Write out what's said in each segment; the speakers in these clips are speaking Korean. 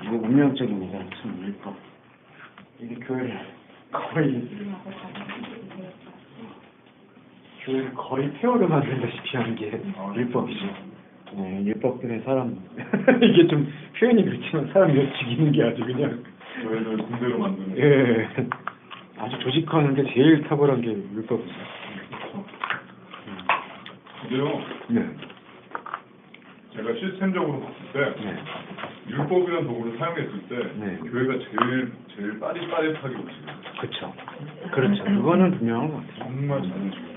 이거 운명적입니다. 무슨 율법. 이게 교회를 거의 폐허를 만들다시피 하는 게 율법이죠. 네, 율법 때문에 사람 이게 좀 표현이 그렇지만 사람 몇 죽이는 게 아주 그냥 교회를 군대로 만드는. 예, 아주 조직화하는데 제일 탁월한 게 율법이죠. 근데요, 네. 제가 시스템적으로 봤을 때 네. 율법이라는 도구를 사용했을 때 네. 교회가 제일 빠릿빠릿하게 움직여요. 그렇죠. 그렇죠. 그거는 분명한 것 같아요. 정말 잘 움직여요.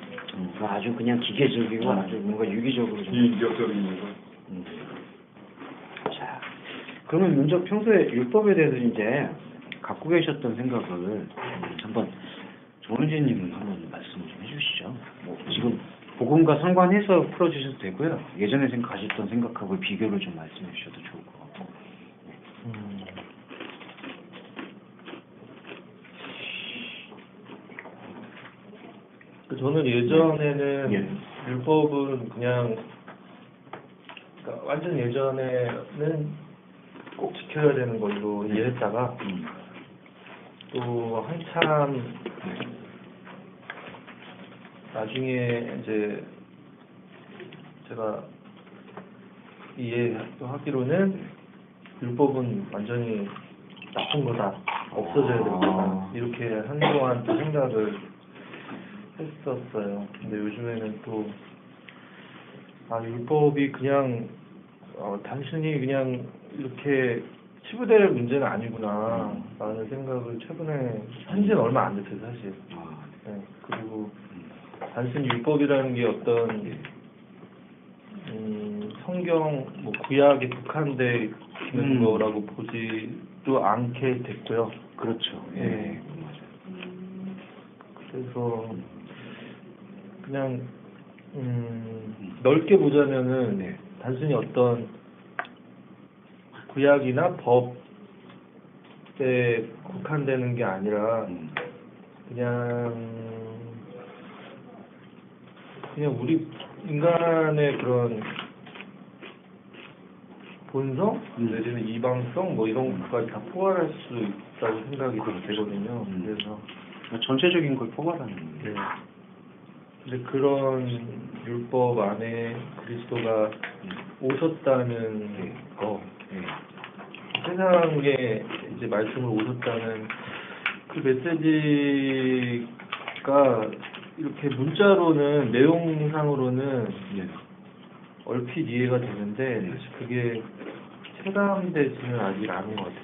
아주 그냥 기계적이고 아주 뭔가 유기적으로 좀. 비인격적인 거죠. 자, 그러면 먼저 평소에 율법에 대해서 이제 갖고 계셨던 생각을 한번 조은지님은 한번 말씀을 좀 해주시죠. 뭐 지금 복음과 상관해서 풀어주셔도 되고요. 예전에 가졌던 생각하고 비교를 좀 말씀해 주셔도 좋을 것 같고. 저는 예전에는 예. 율법은 그냥 그러니까 완전 예전에는 꼭 지켜야 되는 걸로 이해했다가 또 한참 나중에 이제 제가 이해하기로는 율법은 완전히 나쁜 거다, 없어져야 된다, 이렇게 한동안 또 생각을 했었어요. 근데 요즘에는 또 율법이 그냥 단순히 그냥 이렇게 치부될 문제는 아니구나 라는 생각을 최근에 한지는 얼마 안 됐어요, 사실. 네, 그리고 단순히 율법이라는 게 어떤 성경 뭐 구약에 국한돼 있는 거라고 보지도 않게 됐고요. 그렇죠. 네. 그래서 그냥 넓게 보자면은 단순히 어떤 구약이나 법에 국한되는 게 아니라 그냥 우리 인간의 그런 본성 내지는 이방성 뭐 이런 것까지 다 포괄할 수 있다고 생각이 되거든요. 그래서 전체적인 걸 포괄하는. 네. 근데 그런 율법 안에 그리스도가 오셨다는 거, 세상에 이제 말씀을 오셨다는 그 메시지가 이렇게 문자로는 내용상으로는 얼핏 이해가 되는데 그게 체감되지는 아직 않은 것 같아요.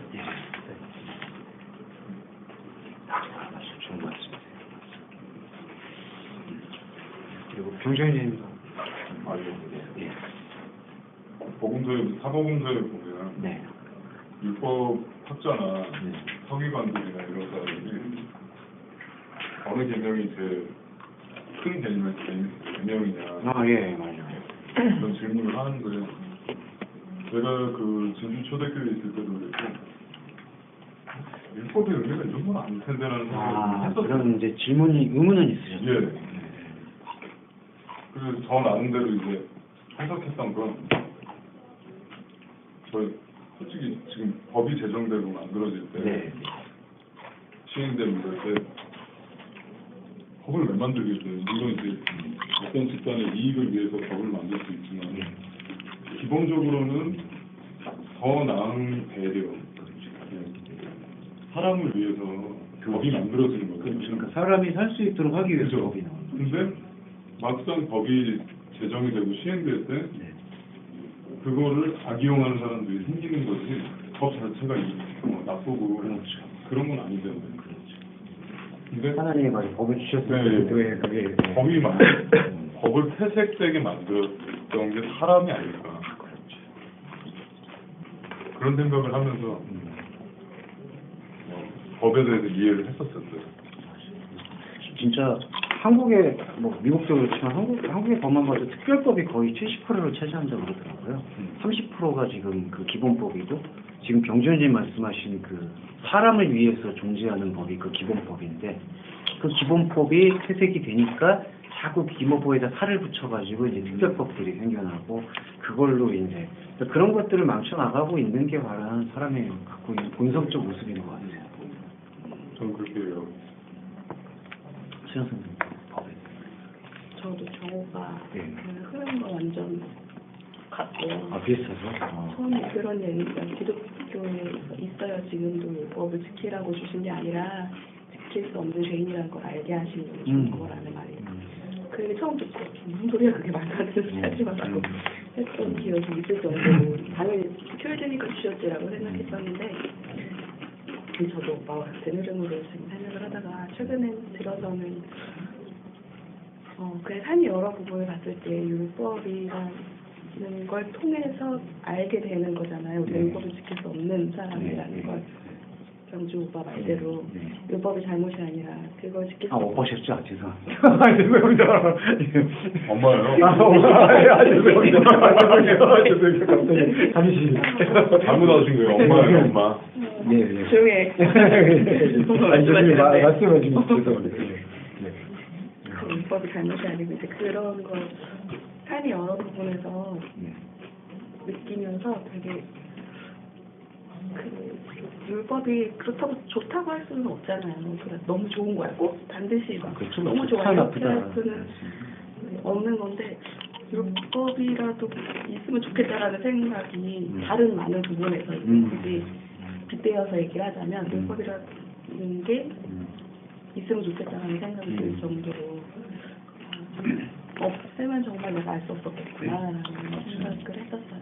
좋은 말씀이세요. 그리고 병정님 예. 사복음서에 보면 율법 학자나 서기관들이나 이런 사람들이 어느 계명이 제일 큰 계명이냐 예, 맞아요. 그런 질문을 하는 거예요. 제가 그 진주 초대교회에 있을 때도 그랬고 율법의 의미가 이 정도는 아닐 텐데라는 생각을 했었어요. 그런 이제 의문은 있으셨죠? 예. 그래서 저 나름대로 이제 해석했던 건 솔직히 지금 법이 제정되고 만들어질 때 시행되는 때 법을 왜 만들겠어요? 물론 이제 어떤 집단의 이익을 위해서 법을 만들 수 있지만 기본적으로는 더 나은 배려, 사람을 위해서 법이 만들어지는 거거든요. 그러니까 사람이 살 수 있도록 하기 위해서 그렇죠. 법이 나오는 거죠. 근데 막상 법이 제정이 되고 시행될 때 그거를 악이용하는 사람들이 생기는 거지 법 자체가 나쁘고 그런 건 아니잖아요. 근데 하나님이 말이 법을 주셨을 때 그게 법을 퇴색되게 만들었던 게 사람이 아닐까. 그런 생각을 하면서 법에 대해서 이해를 했었어요. 진짜 한국의 뭐 미국도 그렇지만 한국의 법만 봐도 특별법이 거의 70%를 차지한다고 그러더라고요. 30%가 지금 그 기본법이고 지금 병준님 말씀하신 그 사람을 위해서 존재하는 법이 그 기본법인데 그 기본법이 퇴색이 되니까 자꾸 기모보에다 살을 붙여가지고 이제 특별법들이 생겨나고 그걸로 이제 그런 것들을 망쳐 나가고 있는 게 바로 사람의 갖고 있는 본성적 모습인 것 같아요. 저는 그렇게 해요. 수영 선생님 법에. 저도 정호가 네. 그 흐름과 완전 같고요. 아 비슷하죠. 처음에 그런 얘기가 기독교에 있어야 지금도 율법을 지키라고 주신 게 아니라 지킬 수 없는 죄인이라는 걸 알게 하시는 준 거라는 말이에요. 그 얘기 처음 듣고 무슨 소리야 그게 말도 안 되는 소리 하지 말라고 했던 기억이 있을 정도로 당연히 교회 되니까 주셨지라고 생각했었는데 저도 오빠와 같은 흐름으로 지금 생각을 하다가 최근에 들어서는 그 삶의 여러 부분을 봤을 때 율법이라는 걸 통해서 알게 되는 거잖아요. 우리가 율법을 지킬 수 없는 사람이라는 걸. 경주 오빠 말대로 율법이 잘못이 아니라 그걸 지킬 수 못 보셨죠? 죄송합니다. 죄송합니다. 엄마예요? 죄송합니다. 갑자기 잠시. 잘못 하신 거예요. 엄마예요, 엄마. 네. 조용히 해. 아니 죄송해요. 말씀해 주셔서 죄송합니다. 그 율법이 잘못이 아니고 이제 그런 걸 삶의 여러 부분에서 느끼면서 되게 그 율법이 그렇다고 좋다고 할 수는 없잖아요. 그래 너무 좋은 거야. 꼭 반드시 막 그렇죠. 너무 좋다, 좋아 이렇게 나쁘다. 할 수는 없는 건데 율법이라도 있으면 좋겠다라는 생각이 다른 많은 부분에서 굳이 빗대어서 얘기를 하자면 율법이라는 게 있으면 좋겠다라는 생각이 들 정도로 없으면 정말 내가 알 수 없었겠구나라는 생각을 했었어요.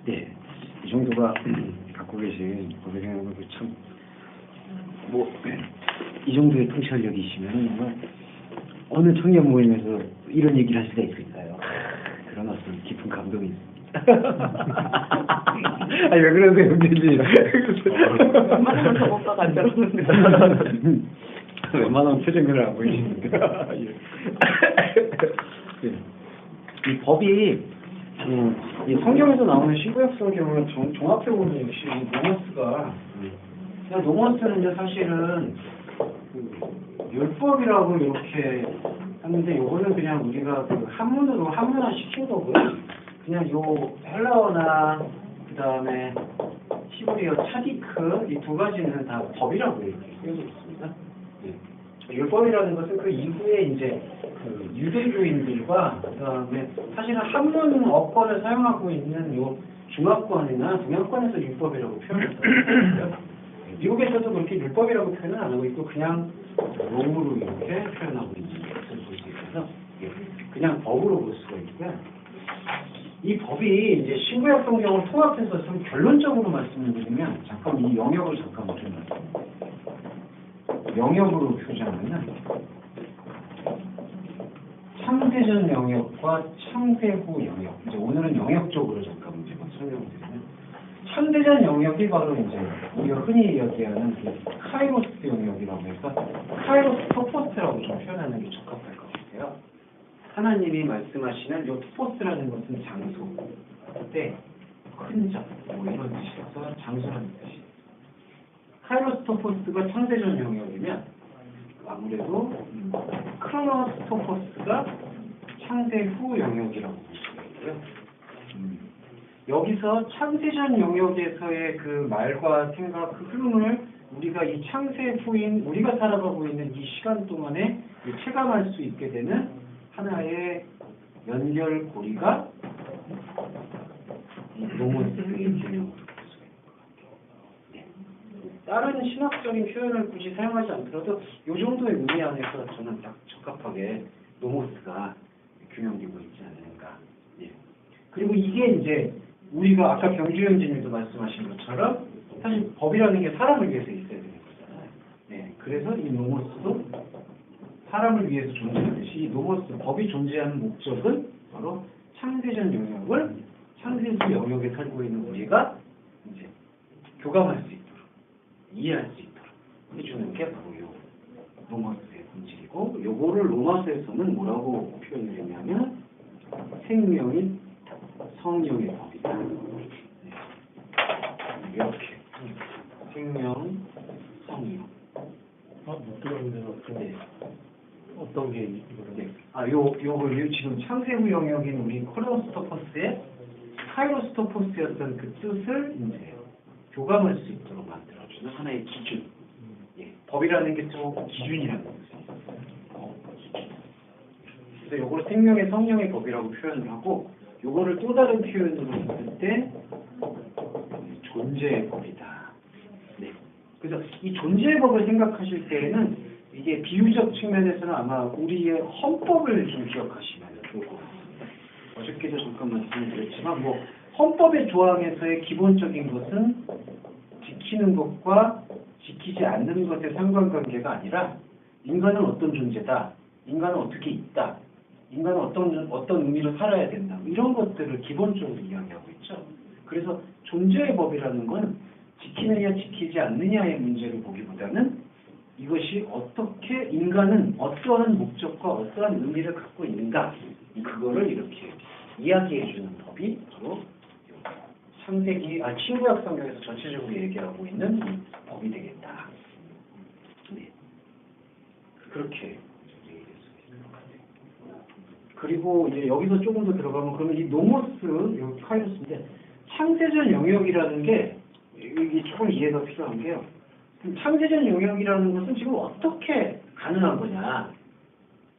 네, 이 정도가 갖고 계신 법에 대한 참, 이 정도의 통찰력이시면 정말 어느 청년 모임에서 이런 얘기를 할 수가 있을까요? 그런 어떤 깊은 감동이 있습니다. 아니, 왜 그러세요, 형제지? 웬만하면 저 오빠가 안 들었는데. 웬만하면 표정을 안 보이시니까. 이 법이 이 성경에서 나오는 신구약 성경을 종합해 보면 역시 노머스가 그냥 노머스는 이제 사실은 그 율법이라고 이렇게 하는데 요거는 그냥 우리가 그 한문으로 한문화 시킨 거고요. 그냥 요 헬라어나 그 다음에 히브리어 차디크 이 두 가지는 다 법이라고 이렇게 쓰여져 있습니다. 율법이라는 것은 그 이후에 이제 그 유대교인들과 그다음에 사실은 한문 어권을 사용하고 있는 요 중화권이나 동양권에서 율법이라고 표현했어요. 미국에서도 그렇게 율법이라고 표현은 안 하고 있고 그냥 롬으로 이렇게 표현하고 있는 것을 볼 수 있어서 그냥 법으로 볼 수가 있고요. 이 법이 이제 신구약 성경을 통합해서 좀 결론적으로 말씀을 드리면 잠깐 이 영역을 잠깐 좀 말씀드릴게요. 영역으로 표시하면 창세전 영역과 창세 후 영역. 이제 오늘은 영역적으로 잠깐 제가 설명드리면 창세전 영역이 바로 이제 우리가 흔히 이야기하는 그 카이로스 영역이라고 해서 카이로스 토포스라고 좀 표현하는 게 적합할 것 같아요. 하나님이 말씀하시는 이 토포스라는 것은 장소, 때, 흔적, 이런 뜻이어서 장소라는 뜻이에요. 카이로스 토포스가 창세전 영역이면 아무래도 크로노스 토포스가 창세 후 영역이라고 보시고요. 여기서 창세전 영역에서의 그 말과 생각, 그 흐름을 우리가 이 창세 후인 우리가 살아가고 있는 이 시간 동안에 체감할 수 있게 되는 하나의 연결고리가 노모스의 개념으로. 다른 신학적인 표현을 굳이 사용하지 않더라도 이 정도의 의미 안에서 저는 딱 적합하게 노모스가 균형되고 있지 않는가. 예. 그리고 이게 이제 우리가 아까 경주형제님도 말씀하신 것처럼 사실 법이라는 게 사람을 위해서 있어야 되는 거잖아요. 네. 그래서 이 노모스도 사람을 위해서 존재하듯이 이 노모스 법이 존재하는 목적은 바로 창세전 영역을 창세 후 영역에 살고 있는 우리가 이제 교감할 수 있도록 이해할 수 있도록 해주는 게 바로 요 로마스의 본질이고 요거를 로마스에서는 뭐라고 표현을 했냐면 생명인 성령의 법이다. 네. 이렇게 생명, 성령. 못 들었는데 네. 어떤 게 이거를? 네. 요거 지금 창세후 영역인 우리 크로노스토퍼스의 카이로스토퍼스였던 그 뜻을 이제 교감할 수 있도록 만들어주는 하나의 기준. 예. 법이라는 게 또 기준이라는 거죠. 그래서 요걸 생명의 성령의 법이라고 표현을 하고, 요거를 또 다른 표현으로 봤을 때 존재의 법이다. 네. 그래서 이 존재의 법을 생각하실 때에는 이게 비유적 측면에서는 아마 우리의 헌법을 좀 기억하시면 좋을 것 같습니다. 어저께도 잠깐 말씀드렸지만 뭐 헌법의 조항에서의 기본적인 것은 지키는 것과 지키지 않는 것의 상관관계가 아니라 인간은 어떤 존재다, 인간은 어떻게 있다, 인간은 어떤 의미로 살아야 된다, 이런 것들을 기본적으로 이야기하고 있죠. 그래서 존재의 법이라는 건 지키느냐 지키지 않느냐의 문제를 보기보다는 이것이 어떻게 인간은 어떠한 목적과 어떠한 의미를 갖고 있는가, 그거를 이렇게 이야기해 주는 법이 바로 신구약 성경에서 전체적으로 얘기하고 있는 이 법이 되겠다. 네. 그렇게 얘기했습니다. 그리고 이제 여기서 조금 더 들어가면 그러면 이 노모스, 여기 카이로스인데 창세전 영역이라는 게 이게 조금 이해가 필요한 게요. 창세전 영역이라는 것은 지금 어떻게 가능한 거냐?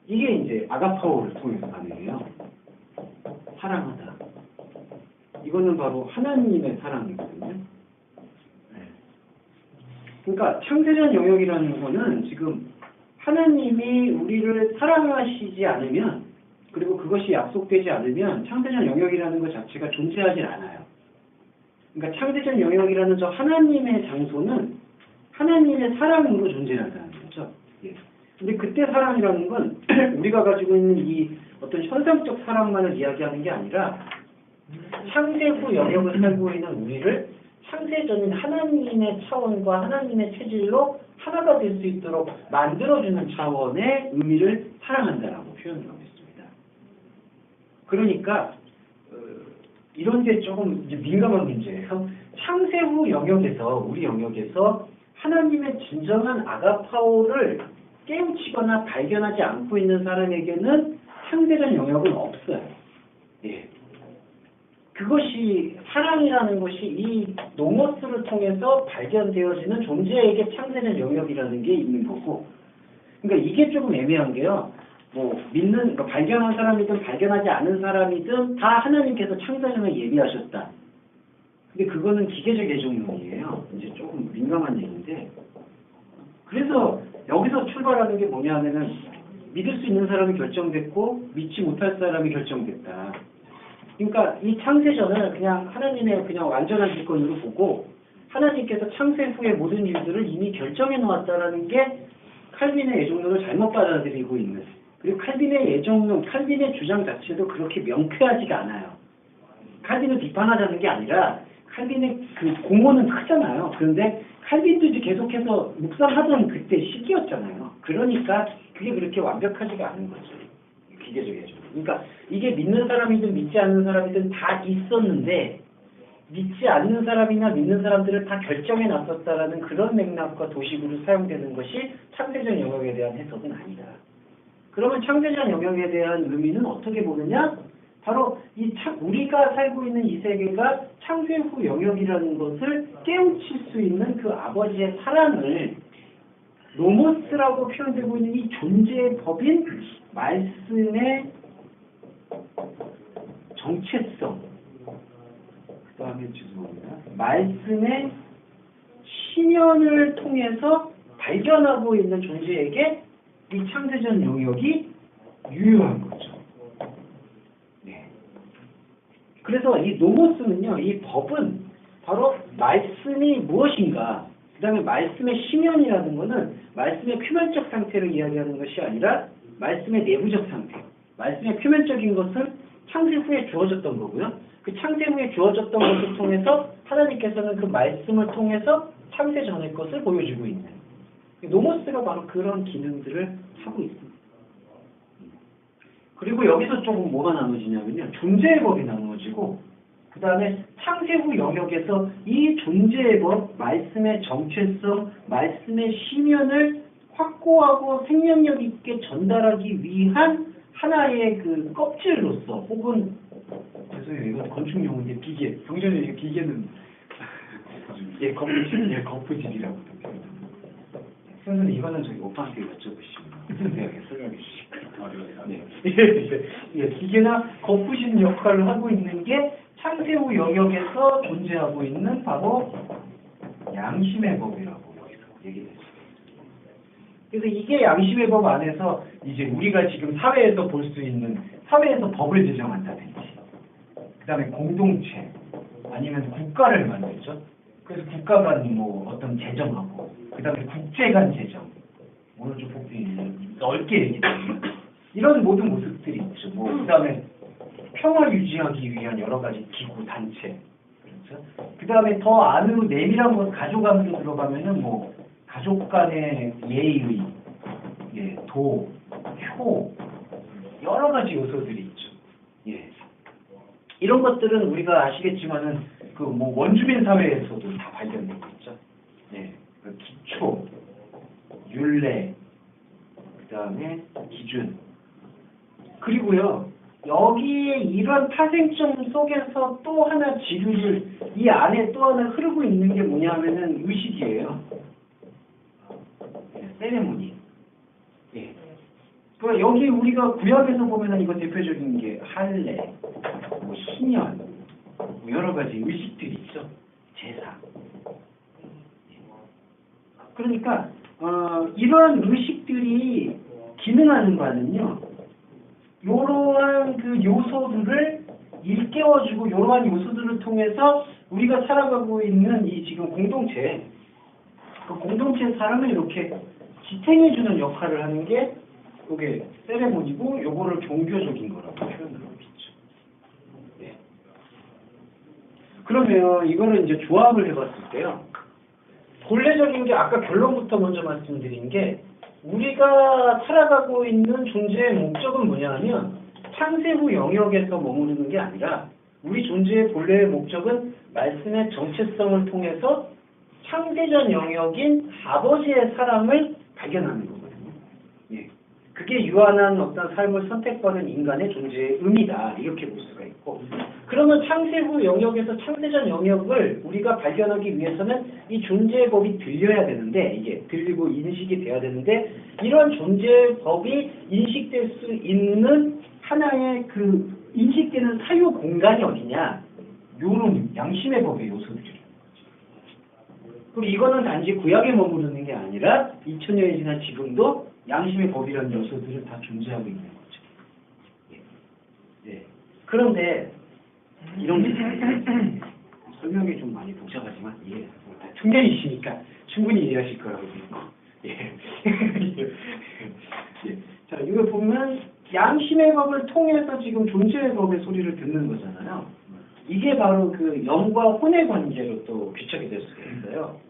이게 이제 아가파오를 통해서 가능해요. 사랑하다. 이거는 바로 하나님의 사랑이거든요. 네. 그러니까 창세전 영역이라는 거는 지금 하나님이 우리를 사랑하시지 않으면, 그리고 그것이 약속되지 않으면 창세전 영역이라는 것 자체가 존재하지 않아요. 그러니까 창세전 영역이라는 저 하나님의 장소는 하나님의 사랑으로 존재한다는 거죠. 예. 근데 그때 사랑이라는 건 우리가 가지고 있는 이 어떤 현상적 사랑만을 이야기하는 게 아니라 창세 후 영역을 살고 있는 우리를 창세 전인 하나님의 차원과 하나님의 체질로 하나가 될 수 있도록 만들어주는 차원의 의미를 사랑한다라고 표현을 하고 있습니다. 그러니까 이런 게 조금 이제 민감한 문제예요. 창세 후 영역에서, 우리 영역에서 하나님의 진정한 아가파오를 깨우치거나 발견하지 않고 있는 사람에게는 창세전 영역은 없어요. 예. 그것이 사랑이라는 것이 이 노모스를 통해서 발견되어지는 존재에게 창세전 영역이라는 게 있는 거고, 그러니까 이게 조금 애매한 게요. 뭐 그러니까 발견한 사람이든 발견하지 않은 사람이든 다 하나님께서 창세전에 예비하셨다. 근데 그거는 기계적 예정론이에요. 이제 조금 민감한 얘기인데, 그래서 여기서 출발하는 게 뭐냐면은 믿을 수 있는 사람이 결정됐고 믿지 못할 사람이 결정됐다. 그러니까 이 창세전을 그냥 하나님의 그냥 완전한 기권으로 보고 하나님께서 창세 후의 모든 일들을 이미 결정해 놓았다라는 게 칼빈의 예정론을 잘못 받아들이고 있는, 그리고 칼빈의 예정론, 칼빈의 주장 자체도 그렇게 명쾌하지가 않아요. 칼빈을 비판하자는 게 아니라 칼빈의 그 공헌은 크잖아요. 그런데 칼빈도 이제 계속해서 묵상하던 그때 시기였잖아요. 그러니까 그게 그렇게 완벽하지가 않은 거죠. 기계적 예정. 그러니까 이게 믿는 사람이든 믿지 않는 사람이든 다 있었는데 믿지 않는 사람이나 믿는 사람들을 다 결정해 놨었다라는 그런 맥락과 도식으로 사용되는 것이 창세전 영역에 대한 해석은 아니다. 그러면 창세전 영역에 대한 의미는 어떻게 보느냐? 바로 우리가 살고 있는 이 세계가 창세 후 영역이라는 것을 깨우칠 수 있는 그 아버지의 사랑을 노모스라고 표현되고 있는 이 존재의 법인 말씀의 정체성, 그 다음에 죄송합니다. 말씀의 심연을 통해서 발견하고 있는 존재에게 이 창세전 영역이 유효한 거죠. 네. 그래서 이 노모스는요, 이 법은 바로 말씀이 무엇인가, 그 다음에 말씀의 심연이라는 것은 말씀의 표면적 상태를 이야기하는 것이 아니라 말씀의 내부적 상태, 말씀의 표면적인 것은 창세 후에 주어졌던 거고요. 그 창세 후에 주어졌던 것을 통해서 하나님께서는 그 말씀을 통해서 창세 전의 것을 보여주고 있는, 노모스가 바로 그런 기능들을 하고 있습니다. 그리고 여기서 조금 뭐가 나눠지냐면요, 존재의 법이 나누어지고, 그 다음에 창세 후 영역에서 이 존재의 법, 말씀의 정체성, 말씀의 심연을 확고하고 생명력 있게 전달하기 위한 하나의 그 껍질로서 혹은 죄송해요 이건 건축 용어인데 비계 경전의 비계는 예 거푸집이라고 선생님 이거는 저희 오빠한테 여쭤보시면 네, 설명해 주시고 네. 예, 기계나 거푸집 역할을 하고 있는 게 창세후 영역에서 존재하고 있는 바로 양심의 법이라고 여기서 얘기했습니다. 그래서 이게 양심의 법 안에서 이제 우리가 지금 사회에서 볼 수 있는 사회에서 법을 제정한다든지 그다음에 공동체 아니면 국가를 만들죠. 그래서 국가 간 뭐 어떤 재정하고 그다음에 국제 간 재정 오늘 좀 넓게 얘기하면 이런 모든 모습들이 있죠. 뭐 그다음에 평화를 유지하기 위한 여러 가지 기구 단체 그렇죠. 그다음에 더 안으로 내밀한 것 가족 안으로 들어가면은 뭐 가족 간의 예의, 예, 도, 효 여러 가지 요소들이 있죠. 예. 이런 것들은 우리가 아시겠지만은 그 뭐 원주민 사회에서도 다 발견되고 있죠. 예. 그 기초, 율례, 그다음에 기준. 그리고요. 여기에 이런 파생점 속에서 또 하나 지류를 이 안에 또 하나 흐르고 있는 게 뭐냐면은 의식이에요. 세레모니. 예. 그 여기 우리가 구약에서 보면은 이거 대표적인 게 할례, 뭐 신년, 뭐 여러 가지 의식들이 있죠. 제사. 그러니까 이러한 의식들이 기능하는 바는요. 이러한 그 요소들을 일깨워주고 이러한 요소들을 통해서 우리가 살아가고 있는 이 지금 공동체, 그 공동체 사람을 이렇게 지탱해주는 역할을 하는 게 이게 세레모니고 요거를 종교적인 거라고 표현을 하고 있죠. 네. 그러면 이거를 이제 조합을 해봤을 때요. 본래적인 게 아까 결론부터 먼저 말씀드린 게 우리가 살아가고 있는 존재의 목적은 뭐냐 하면 창세후 영역에서 머무르는 게 아니라 우리 존재의 본래의 목적은 말씀의 정체성을 통해서 창세전 영역인 아버지의 사랑을 발견하는 거거든요. 예. 그게 유한한 어떤 삶을 선택받은 인간의 존재의 의미다. 이렇게 볼 수가 있고. 그러면 창세후 영역에서 창세전 영역을 우리가 발견하기 위해서는 이 존재의 법이 들려야 되는데, 이게 들리고 인식이 돼야 되는데, 이런 존재의 법이 인식될 수 있는 하나의 그 인식되는 사유 공간이 어디냐? 요런 양심의 법의 요소들이에요. 그리고 이거는 단지 구약에 머무르는 게 아니라 2000년이 지난 지금도 양심의 법이라는 요소들은 다 존재하고 있는 거죠. 예. 예. 그런데 이런 게 설명이 좀 많이 복잡하지만 이해 청년이시니까 충분히 이해하실 거라고 믿고. 예. 예. 자, 이거 보면 양심의 법을 통해서 지금 존재의 법의 소리를 듣는 거잖아요. 이게 바로 그 영과 혼의 관계로 또 귀착이 될 수가 있어요.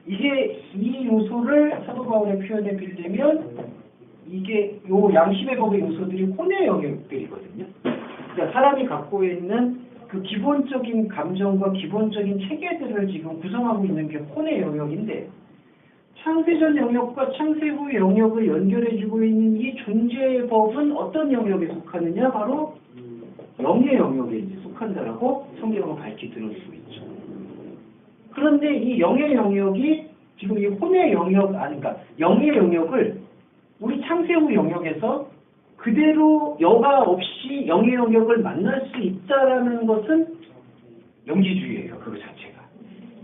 이게 이 요소를 사도 바울의 표현에 빌리면 이게 요 양심의 법의 요소들이 혼의 영역들이거든요. 그러니까 사람이 갖고 있는 그 기본적인 감정과 기본적인 체계들을 지금 구성하고 있는 게 혼의 영역인데 창세전 영역과 창세후 영역을 연결해주고 있는 이 존재의 법은 어떤 영역에 속하느냐? 바로 영의 영역에 이제 속한다라고 성경은 밝히 드러내고 있죠. 그런데 이 영의 영역이 지금 이 혼의 영역, 그러니까 영의 영역을 우리 창세후 영역에서 그대로 여과 없이 영의 영역을 만날 수 있다라는 것은 영지주의예요. 그거 자체가.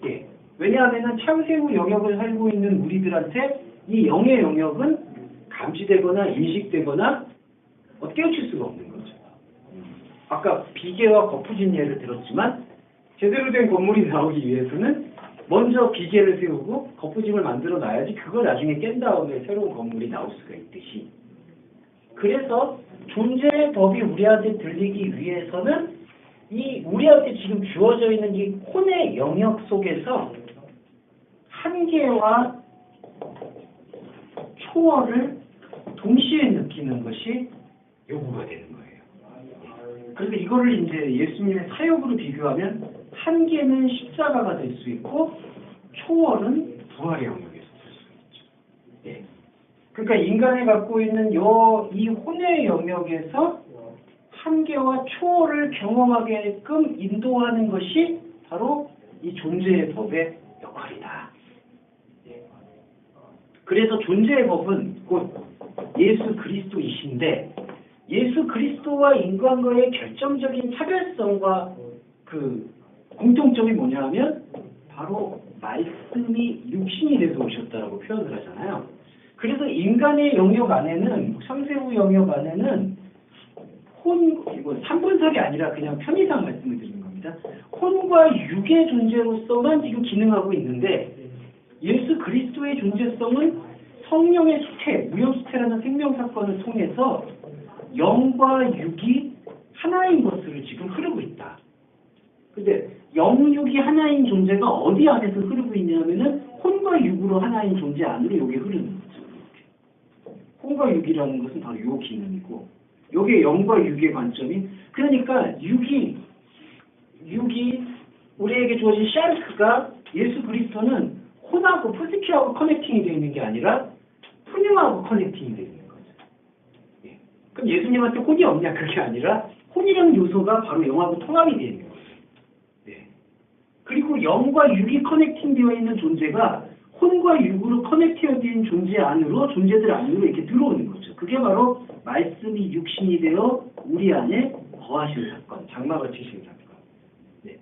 예. 왜냐하면 창세후 영역을 살고 있는 우리들한테 이 영의 영역은 감지되거나 인식되거나 깨우칠 수가 없는 거죠. 아까 비계와 거푸진 예를 들었지만 제대로 된 건물이 나오기 위해서는 먼저 비계를 세우고 거푸집을 만들어 놔야지 그걸 나중에 깬 다음에 새로운 건물이 나올 수가 있듯이 그래서 존재의 법이 우리한테 들리기 위해서는 이 우리한테 지금 주어져 있는 이 혼의 영역 속에서 한계와 초월을 동시에 느끼는 것이 요구가 되는 거예요. 그래서 이거를 이제 예수님의 사역으로 비교하면 한계는 십자가가 될 수 있고 초월은 부활의 영역에서 될 수 있죠. 예. 그러니까 인간이 갖고 있는 이 혼의 영역에서 한계와 초월을 경험하게끔 인도하는 것이 바로 이 존재의 법의 역할이다. 그래서 존재의 법은 곧 예수 그리스도이신데 예수 그리스도와 인간과의 결정적인 차별성과 그 공통점이 뭐냐 하면 바로 말씀이 육신이 돼서 오셨다라고 표현을 하잖아요. 그래서 인간의 영역 안에는 상세후 영역 안에는 이거 3분설이 아니라 그냥 편의상 말씀을 드리는 겁니다. 혼과 육의 존재로서만 지금 기능하고 있는데 예수 그리스도의 존재성은 성령의 수태, 무형수태라는 생명사건을 통해서 영과 육이 하나인 것으로 지금 흐르고 있다. 근데 영육이 하나인 존재가 어디 안에서 흐르고 있냐면은 혼과 육으로 하나인 존재 안으로 여기 흐르는 거죠. 혼과 육이라는 것은 바로 요 기능이고 요게 영과 육의 관점이 그러니까 육이 우리에게 주어진 샤르크가 예수 그리스도는 혼하고 푸시키하고 커넥팅이 되어 있는 게 아니라 푸님하고 커넥팅이 되어 있는 거죠. 예. 그럼 예수님한테 혼이 없냐? 그게 아니라 혼이라는 요소가 바로 영하고 통합이 되어 있는 거죠. 예. 그리고 영과 육이 커넥팅 되어 있는 존재가 혼과 육으로 커넥팅된 존재 안으로 존재들 안으로 이렇게 들어오는 거죠. 그게 바로 말씀이 육신이 되어 우리 안에 거하신 사건, 장막을 치신 사건. 네.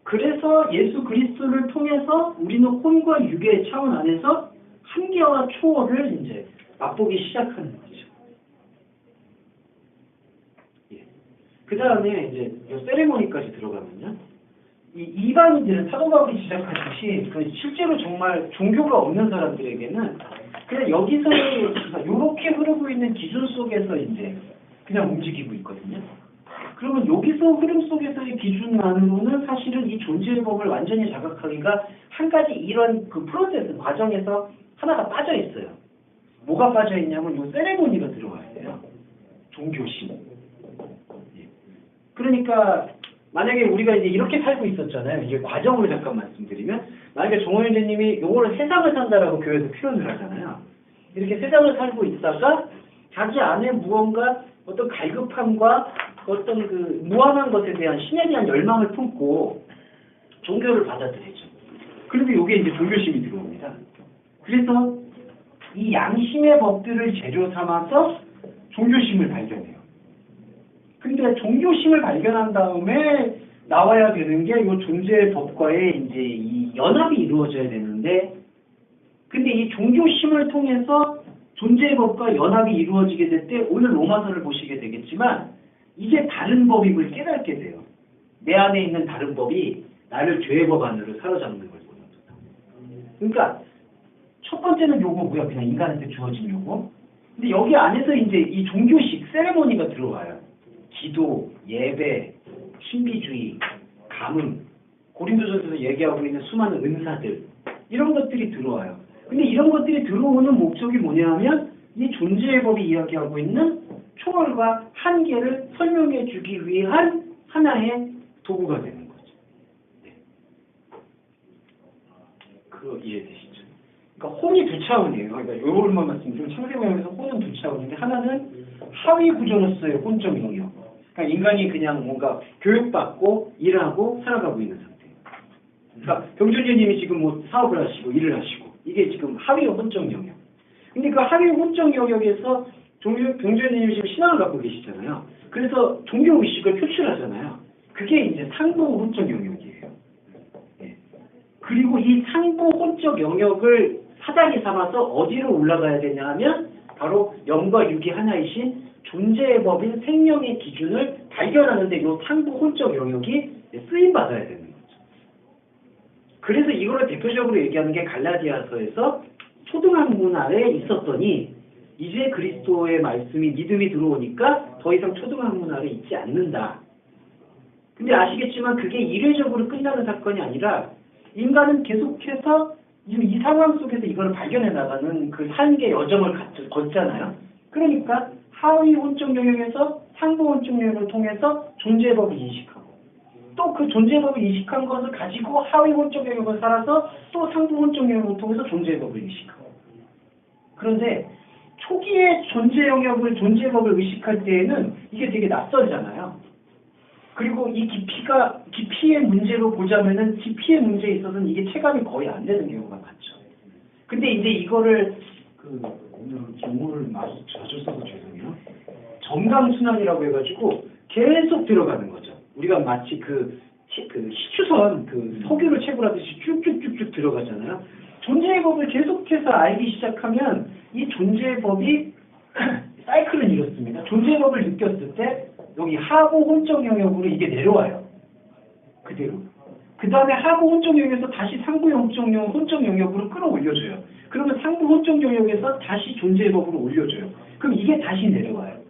그래서 예수 그리스도를 통해서 우리는 혼과 육의 차원 안에서 한계와 초월을 이제 맛보기 시작하는 거죠. 예. 그 다음에 이제 이 세레모니까지 들어가면요. 이 이방인들은 사도 바울이 지적하듯이 그 실제로 정말 종교가 없는 사람들에게는 그냥 여기서의 이렇게 흐르고 있는 기준 속에서 이제 그냥 움직이고 있거든요. 그러면 여기서 흐름 속에서의 기준만으로는 사실은 이 존재의 법을 완전히 자각하기가 한 가지 이런 그 프로세스 과정에서 하나가 빠져 있어요. 뭐가 빠져 있냐면 이 세레모니가 들어가야 돼요. 종교심. 예. 그러니까 만약에 우리가 이제 이렇게 살고 있었잖아요. 이게 과정을 잠깐 말씀드리면 만약에 종호현재님이 요거를 세상을 산다라고 교회에서 표현을 하잖아요. 이렇게 세상을 살고 있다가 자기 안에 무언가 어떤 갈급함과 어떤 그 무한한 것에 대한 신에 대한 열망을 품고 종교를 받아들이죠. 그런데 요게 이제 종교심이 들어옵니다. 그래서 이 양심의 법들을 재료 삼아서 종교심을 발견해요. 근데 종교심을 발견한 다음에 나와야 되는 게 이 존재의 법과의 이제 이 연합이 이루어져야 되는데, 근데 이 종교심을 통해서 존재의 법과 연합이 이루어지게 될 때 오늘 로마서를 보시게 되겠지만 이제 다른 법임을 깨닫게 돼요. 내 안에 있는 다른 법이 나를 죄의 법 안으로 사로잡는 걸 보는 거다. 그러니까 첫 번째는 요거 뭐야? 그냥 인간한테 주어진 요거. 근데 여기 안에서 이제 이 종교식 세레모니가 들어와요. 기도, 예배, 신비주의, 가문, 고린도전서에서 얘기하고 있는 수많은 은사들 이런 것들이 들어와요. 근데 이런 것들이 들어오는 목적이 뭐냐 하면 이 존재의 법이 이야기하고 있는 초월과 한계를 설명해 주기 위한 하나의 도구가 되는 거죠. 네. 그거 이해되시죠? 그러니까 혼이 두 차원이에요. 그러니까 요것만 말씀드리면 창세모형에서 혼은 두 차원인데 하나는 하위 구조로서의 혼적 영역. 그러니까 인간이 그냥 뭔가 교육받고 일하고 살아가고 있는 상태예요. 그러니까 병준재님이 지금 뭐 사업을 하시고 일을 하시고 이게 지금 하위 혼적 영역. 근데 그 하위 혼적 영역에서 병준재님이 지금 신앙을 갖고 계시잖아요. 그래서 종교 의식을 표출하잖아요. 그게 이제 상부 혼적 영역이에요. 네. 그리고 이 상부 혼적 영역을 사다리 삼아서 어디로 올라가야 되냐 하면 바로 영과 육이 하나이신 존재의 법인 생명의 기준을 발견하는데 이 상부 혼적 영역이 쓰임받아야 되는 거죠. 그래서 이거를 대표적으로 얘기하는 게 갈라디아서에서 초등학문 아래 있었더니 이제 그리스도의 말씀이 믿음이 들어오니까 더 이상 초등학문 아래 있지 않는다. 근데 아시겠지만 그게 일회적으로 끝나는 사건이 아니라 인간은 계속해서 이 상황 속에서 이걸 발견해 나가는 그 삶의 여정을 걷잖아요. 그러니까 하위 혼적 영역에서 상부 혼적 영역을 통해서 존재의 법을 인식하고 또 그 존재의 법을 인식한 것을 가지고 하위 혼적 영역을 살아서 또 상부 혼적 영역을 통해서 존재의 법을 인식하고. 그런데 초기에 존재 영역을, 존재법을 의식할 때에는 이게 되게 낯설잖아요. 그리고 이 깊이의 문제로 보자면은 깊이의 문제에 있어서는 이게 체감이 거의 안 되는 경우가 많죠. 근데 이제 이거를 오늘 용어를 자주 써서 죄송해요. 점강순환이라고 해가지고 계속 들어가는 거죠. 우리가 마치 그 시추선 석유를 채굴하듯이 쭉쭉쭉쭉 들어가잖아요. 존재의 법을 계속해서 알기 시작하면 이 존재의 법이 사이클은 이렇습니다. 존재의 법을 느꼈을 때 여기 하부 혼적 영역으로 이게 내려와요. 그대로. 그 다음에 하부 혼적 영역에서 다시 상부 혼적 영역으로 끌어올려줘요. 그러면 상부 혼적 영역에서 다시 존재의 법으로 올려줘요. 그럼 이게 다시 내려와요.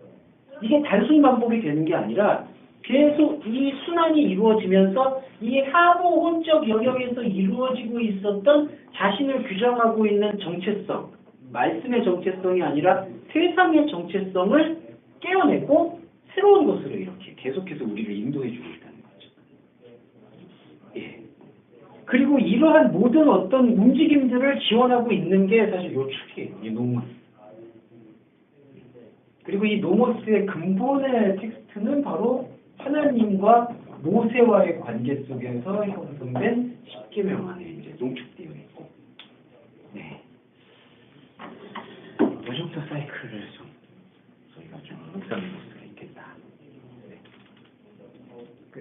이게 단순 반복이 되는 게 아니라 계속 이 순환이 이루어지면서 이 하부 혼적 영역에서 이루어지고 있었던 자신을 규정하고 있는 정체성, 말씀의 정체성이 아니라 세상의 정체성을 깨어내고 새로운 것으로 이렇게 계속해서 우리를 인도해 주고 있다는 거죠. 예. 그리고 이러한 모든 어떤 움직임들을 지원하고 있는 게 사실 요 축이에요. 이 노모스. 그리고 이 노모스의 근본의 텍스트는 바로 하나님과 모세와의 관계 속에서 형성된 10계명 안에 이제 농축되어 있고, 네. 이 정도 사이클을 좀 저희가 좀 묵상해 볼 수가 있겠다. 네.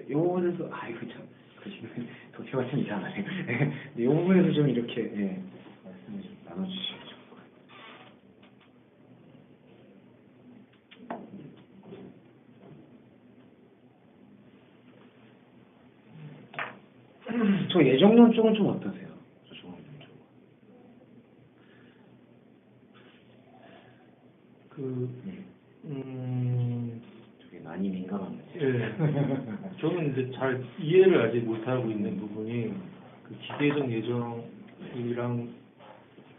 이 부분에서 아이고 참, 도태가 좀 이상하네. 이 부분에서 좀 이렇게 말씀을 좀 나눠주시죠. 저 예정론 쪽은 좀 어떠세요? 저 조합론 쪽. 되게 많이 민감한 거지. 예. 저는 이제 잘 이해를 아직 못하고 있는 부분이 그 기계적 예정이랑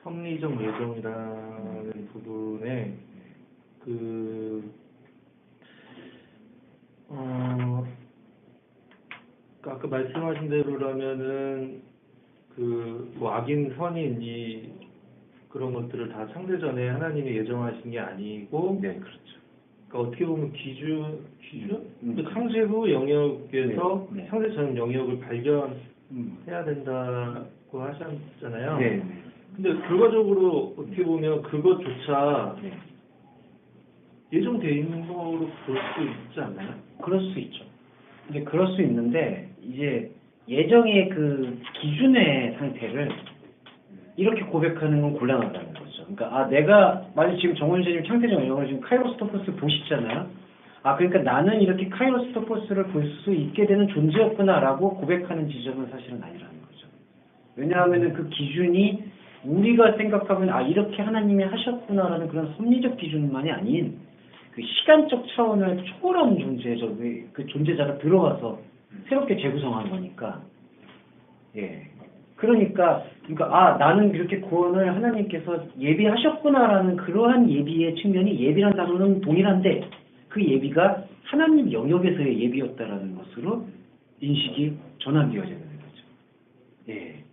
섭리적 예정이라는 부분에 아까 말씀하신 대로라면은 뭐 악인 선인 그런 것들을 다 창세전에 하나님이 예정하신 게 아니고, 네, 그렇죠. 그러니까 어떻게 보면 기준? 그 창세 후 영역에서 네. 창세 전 영역을 발견해야 된다고 하셨잖아요. 네. 근데 결과적으로 어떻게 보면 그것조차 네. 예정돼 있는 거로 볼 수 있지 않나요? 그럴 수 있죠. 근데 그럴 수 있는데 이제 예정의 그 기준의 상태를 이렇게 고백하는 건 곤란하다는 거죠. 그러니까 내가 만약 지금 정원재님 창세전 영역을 지금 카이로스토퍼스 보시잖아요. 그러니까 나는 이렇게 카이로스토퍼스를 볼 수 있게 되는 존재였구나라고 고백하는 지점은 사실은 아니라는 거죠. 왜냐하면은 그 기준이 우리가 생각하면 이렇게 하나님이 하셨구나라는 그런 섭리적 기준만이 아닌 그 시간적 차원을 초월하는 존재죠. 그 존재자가 들어와서 새롭게 재구성한 거니까. 예. 그러니까 나는 이렇게 구원을 하나님께서 예비하셨구나라는 그러한 예비의 측면이, 예비란 단어는 동일한데 그 예비가 하나님 영역에서의 예비였다라는 것으로 인식이 전환되어지는 거죠. 예.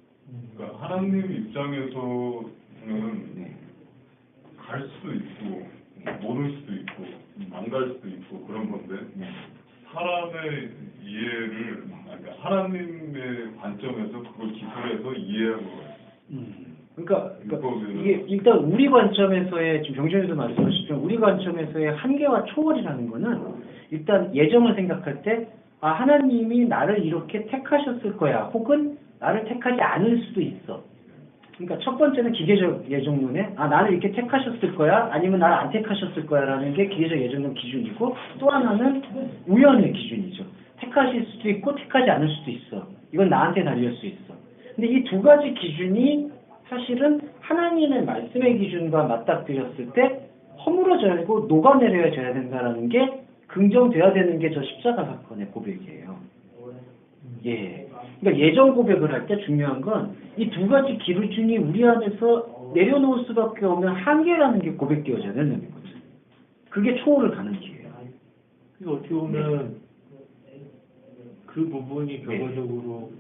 그러니까 하나님 입장에서는 갈 수도 있고 모를 수도 있고 안 갈 수도 있고 그런 건데, 사람의 이해를, 그러니까 하나님의 관점에서 그걸 기술해서 이해하고 그러니까 이게 일단 우리 관점에서의, 지금 병준이도 말씀하셨지만 우리 관점에서의 한계와 초월이라는 거는 일단 예정을 생각할 때 하나님이 나를 이렇게 택하셨을 거야, 혹은 나를 택하지 않을 수도 있어. 그러니까 첫 번째는 기계적 예정론에 나를 이렇게 택하셨을 거야, 아니면 나를 안 택하셨을 거야라는 게 기계적 예정론 기준이고, 또 하나는 우연의 기준이죠. 택하실 수도 있고 택하지 않을 수도 있어. 이건 나한테 달릴 수 있어. 근데 이 두 가지 기준이 사실은 하나님의 말씀의 기준과 맞닥뜨렸을 때 허물어져야고 녹아내려져야 된다라는 게, 긍정돼야 되는 게 저 십자가 사건의 고백이에요. 예. 그러니까 예정 고백을 할 때 중요한 건 이 두 가지 기준이 우리 안에서 내려놓을 수밖에 없는 한계라는 게 고백되어져야 되는 거죠. 그게 초월을 가는 길이에요. 그러니까 어떻게 보면 그 부분이 결과적으로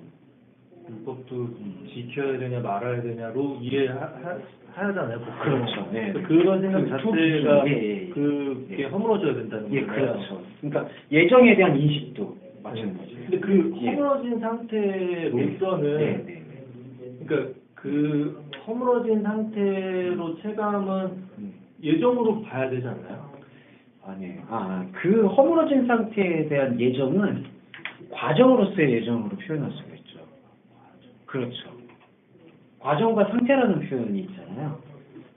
율법도 지켜야 되냐 말아야 되냐로 이해하잖아요. 그렇죠. 네. 그런 생각 그 자체가 예. 그게 허물어져야 된다는 예, 거예요. 그렇죠. 그러니까 예정에 대한 인식도 마찬가지예요. 근데 그 예. 허물어진 상태로서는 네. 그러니까 그 허물어진 상태로 체감은 예정으로 봐야 되지 않나요? 아니에요. 그 허물어진 상태에 대한 예정은 과정으로서의 예정으로 표현할 수가 있죠. 그렇죠. 과정과 상태라는 표현이 있잖아요.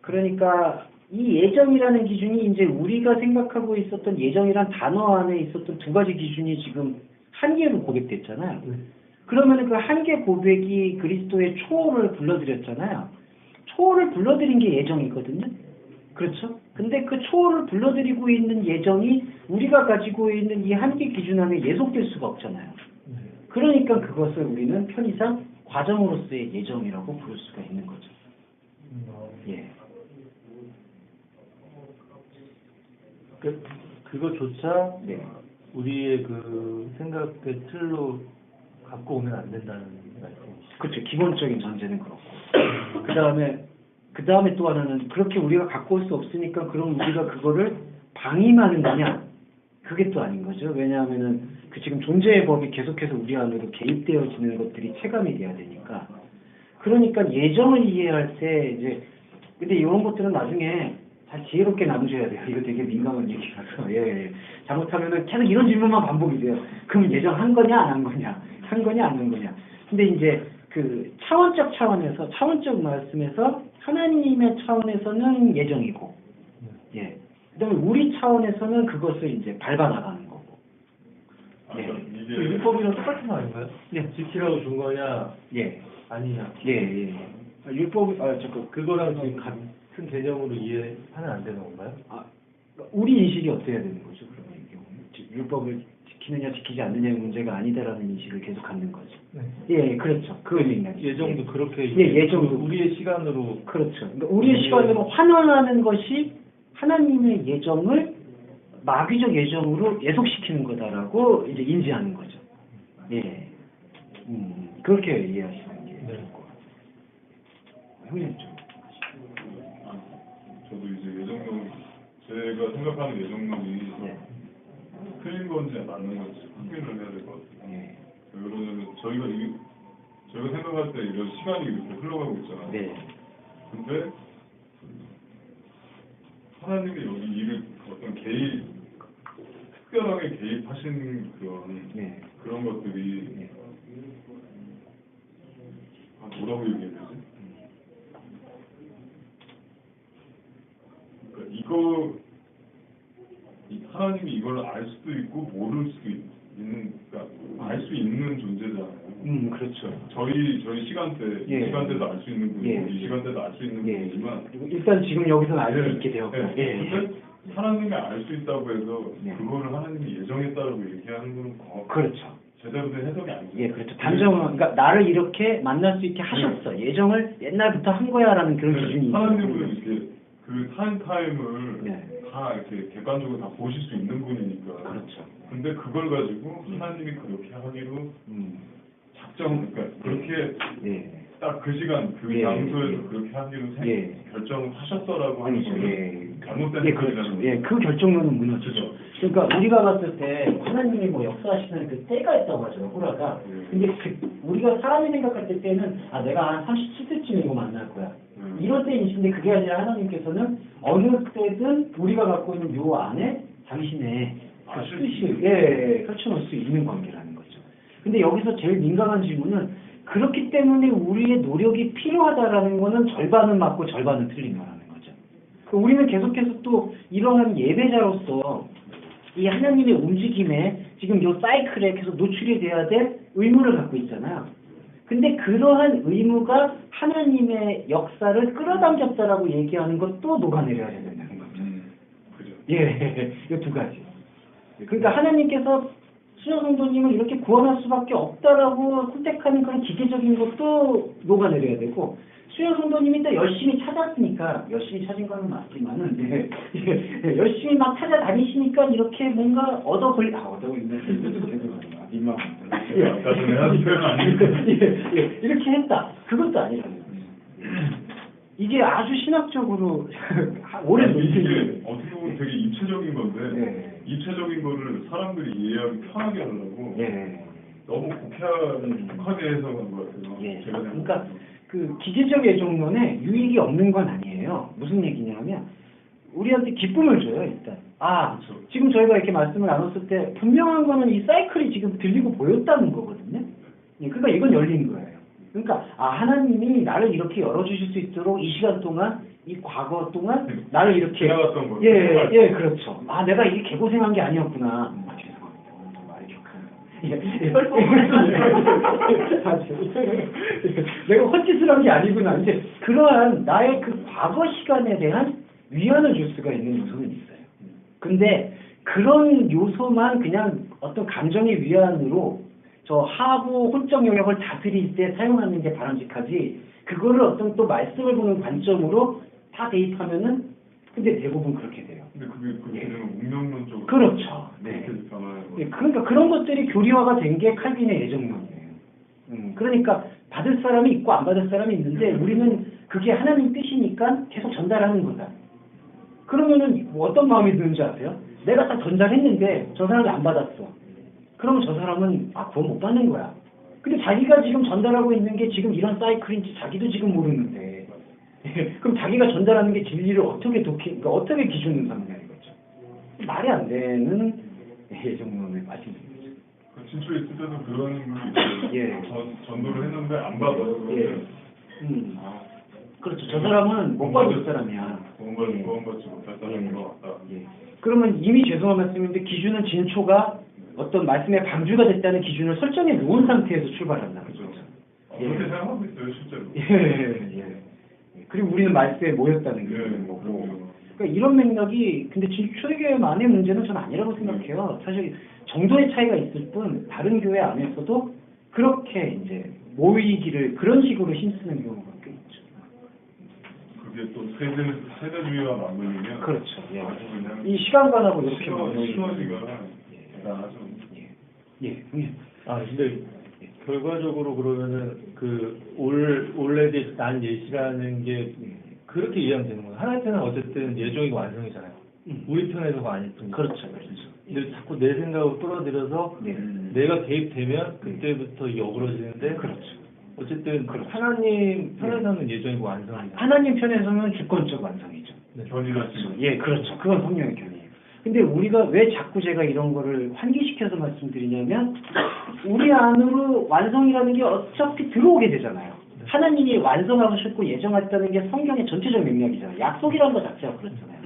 그러니까 이 예정이라는 기준이 이제 우리가 생각하고 있었던 예정이란 단어 안에 있었던 두 가지 기준이 지금 한 개로 고백됐잖아요. 그러면 그 한 개 고백이 그리스도의 초월을 불러들였잖아요. 초월을 불러들인 게 예정이거든요. 그렇죠? 근데 그 초월을 불러들이고 있는 예정이 우리가 가지고 있는 이 한 개 기준 안에 예속될 수가 없잖아요. 그러니까 그것을 우리는 편의상 과정으로서의 예정이라고 부를 수가 있는 거죠. 예. 그거조차 네. 우리의 그 생각의 틀로 갖고 오면 안 된다는 말씀이시죠. 그렇죠. 기본적인 전제는 그렇고. 그 다음에 또 하나는 그렇게 우리가 갖고 올 수 없으니까 그럼 우리가 그거를 방임하는 거냐? 그게 또 아닌 거죠. 왜냐하면은 그 지금 존재의 법이 계속해서 우리 안으로 개입되어지는 것들이 체감이 돼야 되니까. 그러니까 예정을 이해할 때 이제 근데 이런 것들은 나중에 잘 지혜롭게 나누셔야 돼요. 이거 되게 민감한 얘기라서. 예. 잘못하면은 계속 이런 질문만 반복이 돼요. 그럼 예정한 거냐 안 한 거냐? 한 거냐 안 한 거냐? 근데 이제 그 차원적 말씀에서 하나님의 차원에서는 예정이고, 예. 그다음에 우리 차원에서는 그것을 이제 밟아나가는 거고. 예. 그 율법이랑 똑같은 거 아닌가요? 예. 지키라고 준 거냐 예. 아니냐. 예. 그거랑 지금 같은 개념으로 이해하면 안 되는 건가요? 우리 인식이 어때야 되는 거죠? 그러면 이 경우는 율법을 지키느냐 지키지 않느냐의 문제가 아니다라는 인식을 계속 갖는 거죠. 네. 예, 그렇죠. 그 의미는 예정도 그렇게 예정도 우리의 시간으로 그렇죠. 그러니까 우리의 시간으로 환원하는 것이 하나님의 예정을 마귀적 예정으로 예속시키는 거다라고 이제 인지하는 거죠. 예. 그렇게 이해하시는 게 좋을 것 같아요. 형님 좀. 저도 이제 예정론, 제가 생각하는 예정론이 네. 틀린 건지 맞는 건지 확인을 해야 될 것 같아요. 예. 왜 그러냐면 저희가 생각할 때 이런 시간이 이렇게 흘러가고 있잖아요. 네. 근데 하나님이 여기 일을 어떤 특별하게 개입하신 네. 그런 것들이 네. 뭐라고 얘기해야 되지? 그러니까 하나님이 이걸 알 수도 있고 모를 수도 있는, 그러니까 알 수 있는 존재잖아요. 그렇죠. 저희 시간대, 예. 이 시간대도 알 수 있는 분이고 예. 이 시간대도 알 수 있는 예. 분이지만 그리고 일단 지금 여기서는 알 수 있게 되었고. 예. 근데 하나님이 알 수 있다고 해서 네. 그거를 하나님이 예정했다라고 얘기하는 건 그렇죠. 제대로 된 해석이 아니죠. 예, 그렇죠. 단정은 그러니까 나를 이렇게 만날 수 있게 하셨어. 예정을 옛날부터 한 거야라는 그런 기준이 하나님은 있어요. 이렇게 그 타임을 네. 다 이렇게 객관적으로 다 보실 수 있는 분이니까. 그렇죠. 근데 그걸 가지고 하나님이 그렇게 하기로 그러니까 그렇게 예. 딱 그 시간 그 예. 장소에서 그렇게 하기로 예. 결정을 하셨어라고 하는 아니죠. 거는 예. 잘못된 예, 해석이라는 그렇죠. 거죠. 예, 그 결정론은 무너지죠. 그러니까 우리가 봤을 때 하나님이 뭐 역사하시는 그 때가 있다고 하죠. 호라가. 근데 우리가 사람이 생각할 때는 내가 한 37세쯤에 이거 만날 거야. 이럴 때이신데 그게 아니라 하나님께서는 어느 때든 우리가 갖고 있는 요 안에 당신의 그 뜻을 펼쳐놓을 수 있는 관계라는 거죠. 근데 여기서 제일 민감한 질문은 그렇기 때문에 우리의 노력이 필요하다라는 거는 절반은 맞고 절반은 틀린 거라는 거죠. 우리는 계속해서 또 이러한 예배자로서 이 하나님의 움직임에 지금 요 사이클에 계속 노출이 돼야 될 의무를 갖고 있잖아요. 근데 그러한 의무가 하나님의 역사를 끌어당겼다라고 얘기하는 것도 녹아내려야 된다는 거죠. 그죠. 예, 이 두 가지. 그러니까 하나님께서 수녀 성도님을 이렇게 구원할 수밖에 없다라고 선택하는 그런 기계적인 것도 녹아내려야 되고, 수현 성도님이 또 열심히 찾았으니까 열심히 찾은 거는 맞지만은 열심히 막 찾아다니시니까 이렇게 뭔가 얻어걸리는 민망합니다. 아까 전에 한 표현 아니니까. 이렇게 했다. 그것도 아니라는 거예요. 이게 아주 신학적으로 오랜 이게 논쟁이 어떻게 보면 되게 입체적인 건데 네. 입체적인 거를 사람들이 이해하기 편하게 하려고 예. 너무 국하게 해석한 것 같아요. 예. 제가 그러니까 그 기계적 애정론에 유익이 없는 건 아니에요. 무슨 얘기냐면 우리한테 기쁨을 줘요, 일단. 그렇죠. 지금 저희가 이렇게 말씀을 나눴을 때 분명한 거는 이 사이클이 지금 들리고 보였다는 거거든요. 예, 그러니까 이건 열린 거예요. 그러니까 하나님이 나를 이렇게 열어주실 수 있도록 이 시간 동안 이 과거 동안 나를 이렇게 지나갔던 거예요. 예, 그렇죠. 내가 이게 개고생한 게 아니었구나. 죄송합니다. 오늘 말이 격한. 내가 헛짓을 한 게 아니구나. 이제 그러한 나의 그 과거 시간에 대한 위안을 줄 수가 있는 요소는 있어요. 근데 그런 요소만 그냥 어떤 감정의 위안으로 저 하부 혼적 영역을 다스릴 때 사용하는 게 바람직하지, 그거를 어떤 또 말씀을 보는 관점으로 다 대입하면은 근데 대부분 그렇게 돼요. 근데 그게 그렇게 되면 운명론적으로 그렇죠. 네. 그렇게 변화해요. 그러니까 그런 것들이 교리화가 된 게 칼빈의 예정론이에요. 그러니까 받을 사람이 있고 안 받을 사람이 있는데 우리는 그게 하나님 뜻이니까 계속 전달하는 거다. 그러면은 뭐 어떤 마음이 드는지 아세요? 내가 다 전달했는데 저 사람이 안 받았어. 그러면 저 사람은 구원 못 받는 거야. 근데 자기가 지금 전달하고 있는 게 지금 이런 사이클인지 자기도 지금 모르는데 그럼 자기가 전달하는 게 진리를 어떻게 그러니까 어떻게 기준으로 삼느냐 이거죠. 말이 안 되는 예정론에 빠지는 거죠. 그 진출에 있을 때도 그런 게 예. 전도를 했는데 안 받아서 예. 그렇죠. 저 사람은 못 받을 사람이야. 구원받지 못할 사람인 것 같다. 예. 그러면 이미 죄송한 말씀인데 기준은 진초가 어떤 말씀의 방주가 됐다는 기준을 설정해 놓은 상태에서 출발한다는 거죠. 그렇게 생각하고 있어요, 실제로. 예. 그리고 우리는 말씀에 모였다는 게 있는 거고. 그러니까 이런 맥락이 근데 초대교회만의 문제는 저는 아니라고 생각해요. 사실 정도의 차이가 있을 뿐 다른 교회 안에서도 그렇게 이제 모이기를 그런 식으로 힘쓰는 경우가 꽤 있죠. 그게 또 세대주의와 맞물리면 그렇죠. 예. 아주 그냥 이 시간관하고 이렇게 시너지가 대단하죠. 예. 근데 결과적으로 그러면은 그 올레디 난 예시라는 게 그렇게 이해하면 되는 거예요. 하나님 편은 어쨌든 예정이 완성이잖아요. 우리 편에서가 아닐 뿐이죠. 그렇죠. 근데 자꾸 내 생각을 끌어들여서 내가 개입되면 그때부터 이게 어그러지는데 그렇죠. 어쨌든 하나님 편에서는 예정이고 완성이다. 하나님 편에서는 주권적 완성이죠. 견인하시는. 예, 그렇죠. 그건 성령의 견이에요. 근데 우리가 왜 자꾸 제가 이런 거를 환기시켜서 말씀드리냐면 우리 안으로 완성이라는 게 어차피 들어오게 되잖아요. 하나님이 완성하셨고 예정하셨다는 게 성경의 전체적 맥락이잖아요. 약속이라는 것 자체가 그렇잖아요.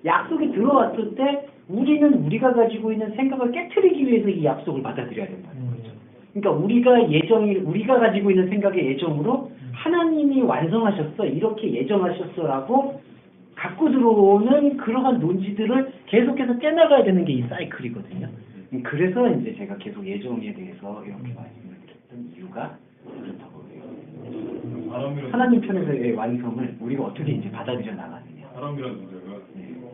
약속이 들어왔을 때 우리는 우리가 가지고 있는 생각을 깨트리기 위해서 이 약속을 받아들여야 된다는 거죠. 그러니까 우리가 가지고 있는 생각의 예정으로 하나님이 완성하셨어, 이렇게 예정하셨어라고 갖고 들어오는 그러한 논지들을 계속해서 째나가야 되는 게 이 사이클이거든요. 그래서 이제 제가 계속 예정에 대해서 이렇게 말씀을 드렸던 이유가 그렇다고 해요. 하나님 편에서의 완성을 우리가 어떻게 이제 받아들여 나가느냐. 사람이라는 존재가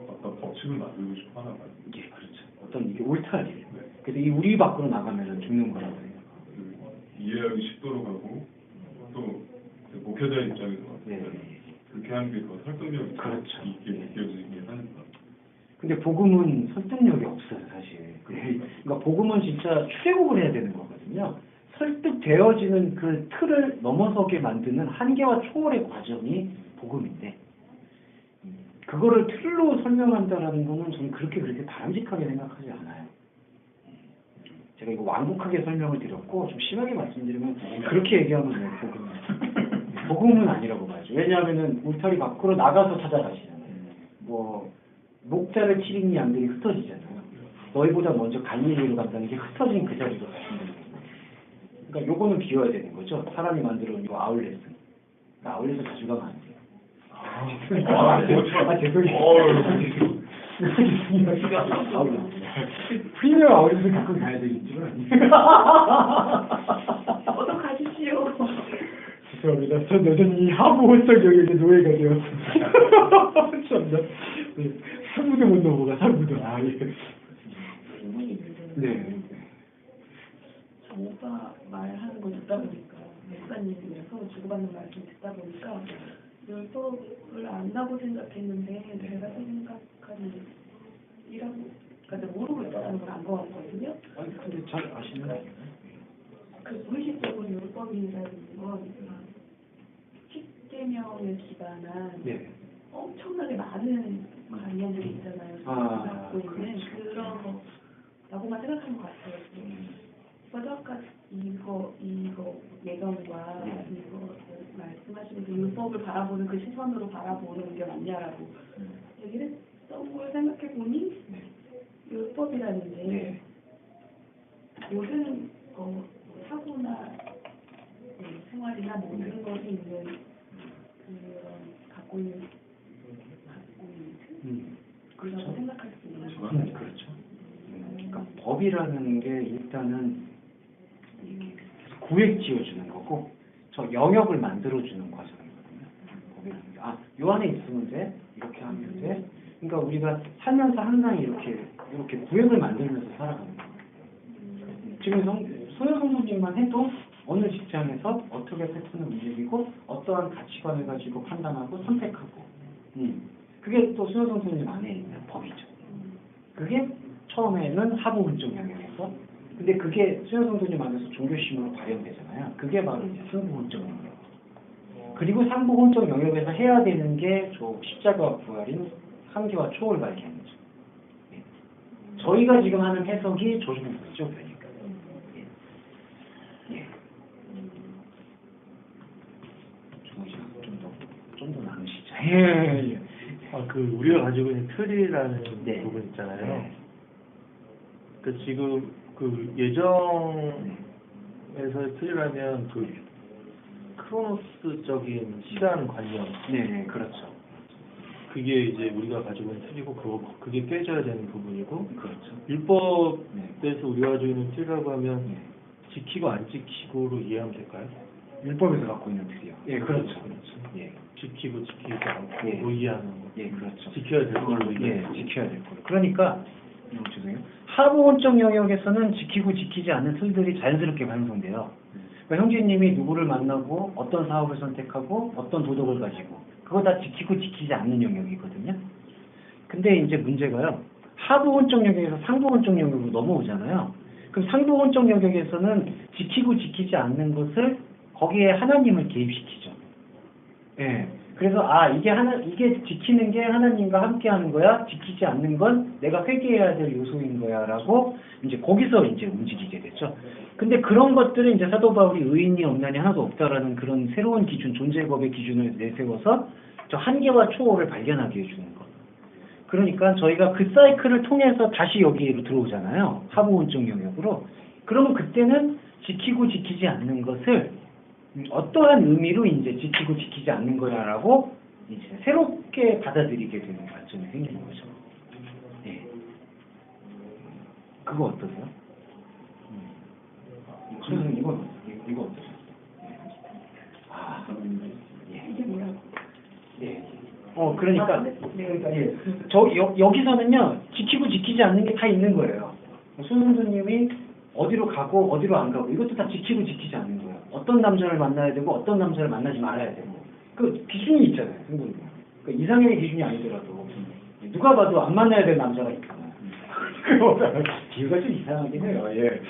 어떤 법칙을 만들고 싶어 하나 봐요. 예, 그렇죠. 어떤 이게 옳다 일. 그래서 이 우리 밖으로 나가면 죽는 거라고 해요. 이해하기 쉽도록 하고 또 목회자 입장에서 네. 그렇게 하는 게 더 설득력이 그렇죠. 있게 느껴지긴 하니까. 근데 복음은 설득력이 없어요, 사실. 그러니까 복음은 진짜 출애굽을 해야 되는 거거든요. 설득되어지는 그 틀을 넘어서게 만드는 한계와 초월의 과정이 복음인데 그거를 틀로 설명한다라는 거는 저는 그렇게 바람직하게 생각하지 않아요. 제가 이거 완곡하게 설명을 드렸고 좀 심하게 말씀드리면 그렇게 얘기하면 돼요. 복음은 아니라고 봐야죠. 왜냐하면은 울타리 밖으로 나가서 찾아가시잖아요. 뭐 목자를 치리니 양들이 흩어지잖아요. 너희보다 먼저 갈릴리로 간다는 게 흩어진 그 자리로 가시는 거예요. 그러니까 요거는 비워야 되는 거죠. 사람이 만들어온 요 아울렛은. 아울렛을 자주 가면 안 돼요. 죄송해요. 프리미엄 아울렛을 갖고 가야 되겠지만. 어서 가십시오. 죄송합니다. 전 여전히 하부호적 영역의 노예가 되었습니다. 참나. 네. 상부도 못 넘어가, 상부도. 아, 예. 질문이 있는데 네. 오빠 말하는 거 듣다 보니까 목사님이랑 서로 주고받는 말씀 듣다 보니까 율법을 안다고 생각했는데 제가 생각하는 이라고 그러니까 모르고 있다는 걸 안 것 같거든요. 아니 근데 잘 아시는 거예요. 그 무의식적으로 율법이라는 건 십계명에 기반한 네. 엄청나게 많은 관념들이 있잖아요. 아, 갖고 있는 그렇죠. 그런 거라고만 생각한 것 같아요. 그래서 아까 이거 예경과 네. 이거 말씀하시는 그 율법을 바라보는 그 시선으로 바라보는 게 맞냐라고 얘기를 했던 걸 생각해 보니 네. 율법이라는 게 네. 모든 사고나 생활이나 모든 것이 있는 그런 갖고 있는 그렇죠. 생각할 수 있는 그렇죠. 그러니까 법이라는 게 일단은 구획 지어주는 거고 저 영역을 만들어주는 과정이거든요. 법이라는 게 요 안에 있으면 돼, 이렇게 하면 돼. 그러니까 우리가 살면서 항상 이렇게 구획을 만들면서 살아가는 거예요. 지금 소영 성도님만 해도 어느 직장에서 어떻게 패턴을 움직이고 어떠한 가치관을 가지고 판단하고 선택하고 그게 또 소영 성도님 안에 있는 법이죠. 그게 처음에는 하부문적 영역에서 근데 그게 수요 성도님 안에서 종교심으로 발현되잖아요. 그게 바로 이제 상부혼적 영역. 그리고 상부혼적 영역에서 해야 되는 게 저 십자가와 부활인 한계와 초월 발견이죠. 예. 저희가 지금 하는 해석이 조중동이죠, 그러니까. 예. 좀더 나누시죠. 예. 그 우리가 가지고 있는 틀이라는 네. 부분 있잖아요. 네. 그 지금 그 예정에서의 틀이라면 그 크로노스적인 시간 관념. 네, 그렇죠. 그게 이제 우리가 가지고 있는 틀이고 그게 깨져야 되는 부분이고 그렇죠. 율법에서 우리가 가지고 있는 틀이라고 하면 네. 지키고 안 지키고로 이해하면 될까요? 율법에서 갖고 있는 틀이요. 예, 그렇죠. 예. 지키고 지키지 않고 예. 이해하는 거. 예, 그렇죠. 지켜야 될 걸로 예, 지켜야 될 걸로. 그러니까 죄송해요. 하부원적 영역에서는 지키고 지키지 않는 틀들이 자연스럽게 반영돼요. 그러니까 형제님이 누구를 만나고 어떤 사업을 선택하고 어떤 도덕을 가지고 그거 다 지키고 지키지 않는 영역이거든요. 근데 이제 문제가요. 하부원적 영역에서 상부원적 영역으로 넘어오잖아요. 그럼 상부원적 영역에서는 지키고 지키지 않는 것을 거기에 하나님을 개입시키죠. 예. 그래서 이게 지키는 게 하나님과 함께 하는 거야. 지키지 않는 건 내가 회개해야 될 요소인 거야라고 이제 거기서 이제 움직이게 되죠. 근데 그런 것들은 이제 사도 바울이 의인이 없나니 하나도 없다라는 그런 새로운 기준, 존재법의 기준을 내세워서 저 한계와 초월을 발견하게 해주는 것. 그러니까 저희가 그 사이클을 통해서 다시 여기로 들어오잖아요. 하부원적 영역으로. 그러면 그때는 지키고 지키지 않는 것을 어떠한 의미로 이제 지키고 지키지 않는 거야라고 이제 새롭게 받아들이게 되는 관점이 생기는 거죠. 예. 그거 어떠세요? 선생님 이거 어떠세요? 예. 이게 뭐라고? 예. 그러니까 예. 여기서는요 지키고 지키지 않는 게 다 있는 거예요. 손선생님이 어디로 가고 어디로 안 가고 이것도 다 지키고 지키지 않는 거예요. 어떤 남자를 만나야 되고 어떤 남자를 만나지 말아야 되고 그 기준이 있잖아요. 그 이상형의 기준이 아니더라도 누가 봐도 안 만나야 될 남자가 있잖아요. 비유가 좀 이상하긴 해요. 예.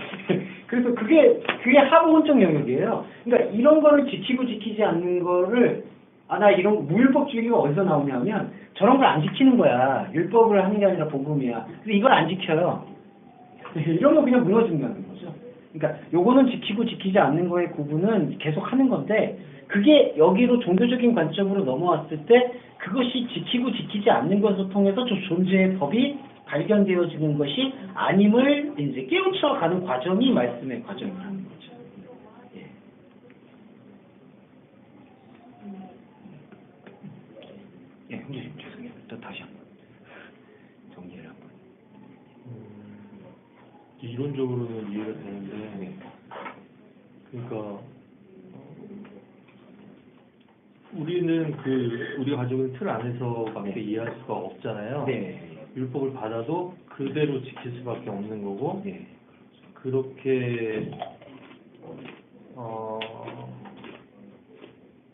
그래서 그게 하부원적 영역이에요. 그러니까 이런 거를 지키고 지키지 않는 거를 나 이런 무율법주의가 어디서 나오냐면 저런 걸 안 지키는 거야. 율법을 하는 게 아니라 복음이야. 근데 이걸 안 지켜요. 이런 거 그냥 무너진다는 거죠. 그러니까 요거는 지키고 지키지 않는 거의 구분은 계속 하는 건데 그게 여기로 종교적인 관점으로 넘어왔을 때 그것이 지키고 지키지 않는 것을 통해서 저 존재의 법이 발견되어지는 것이 아님을 이제 깨우쳐가는 과정이 말씀의 과정이라는 거죠. 예. 예, 형제님 죄송해요. 또 다시 한번 정리를 한번. 이론적으로는 이해가 되는데, 그러니까 우리는 우리가 가지고 있는 틀 안에서밖에 이해할 수가 없잖아요. 네. 율법을 받아도 그대로 지킬 수밖에 없는 거고 네. 그렇게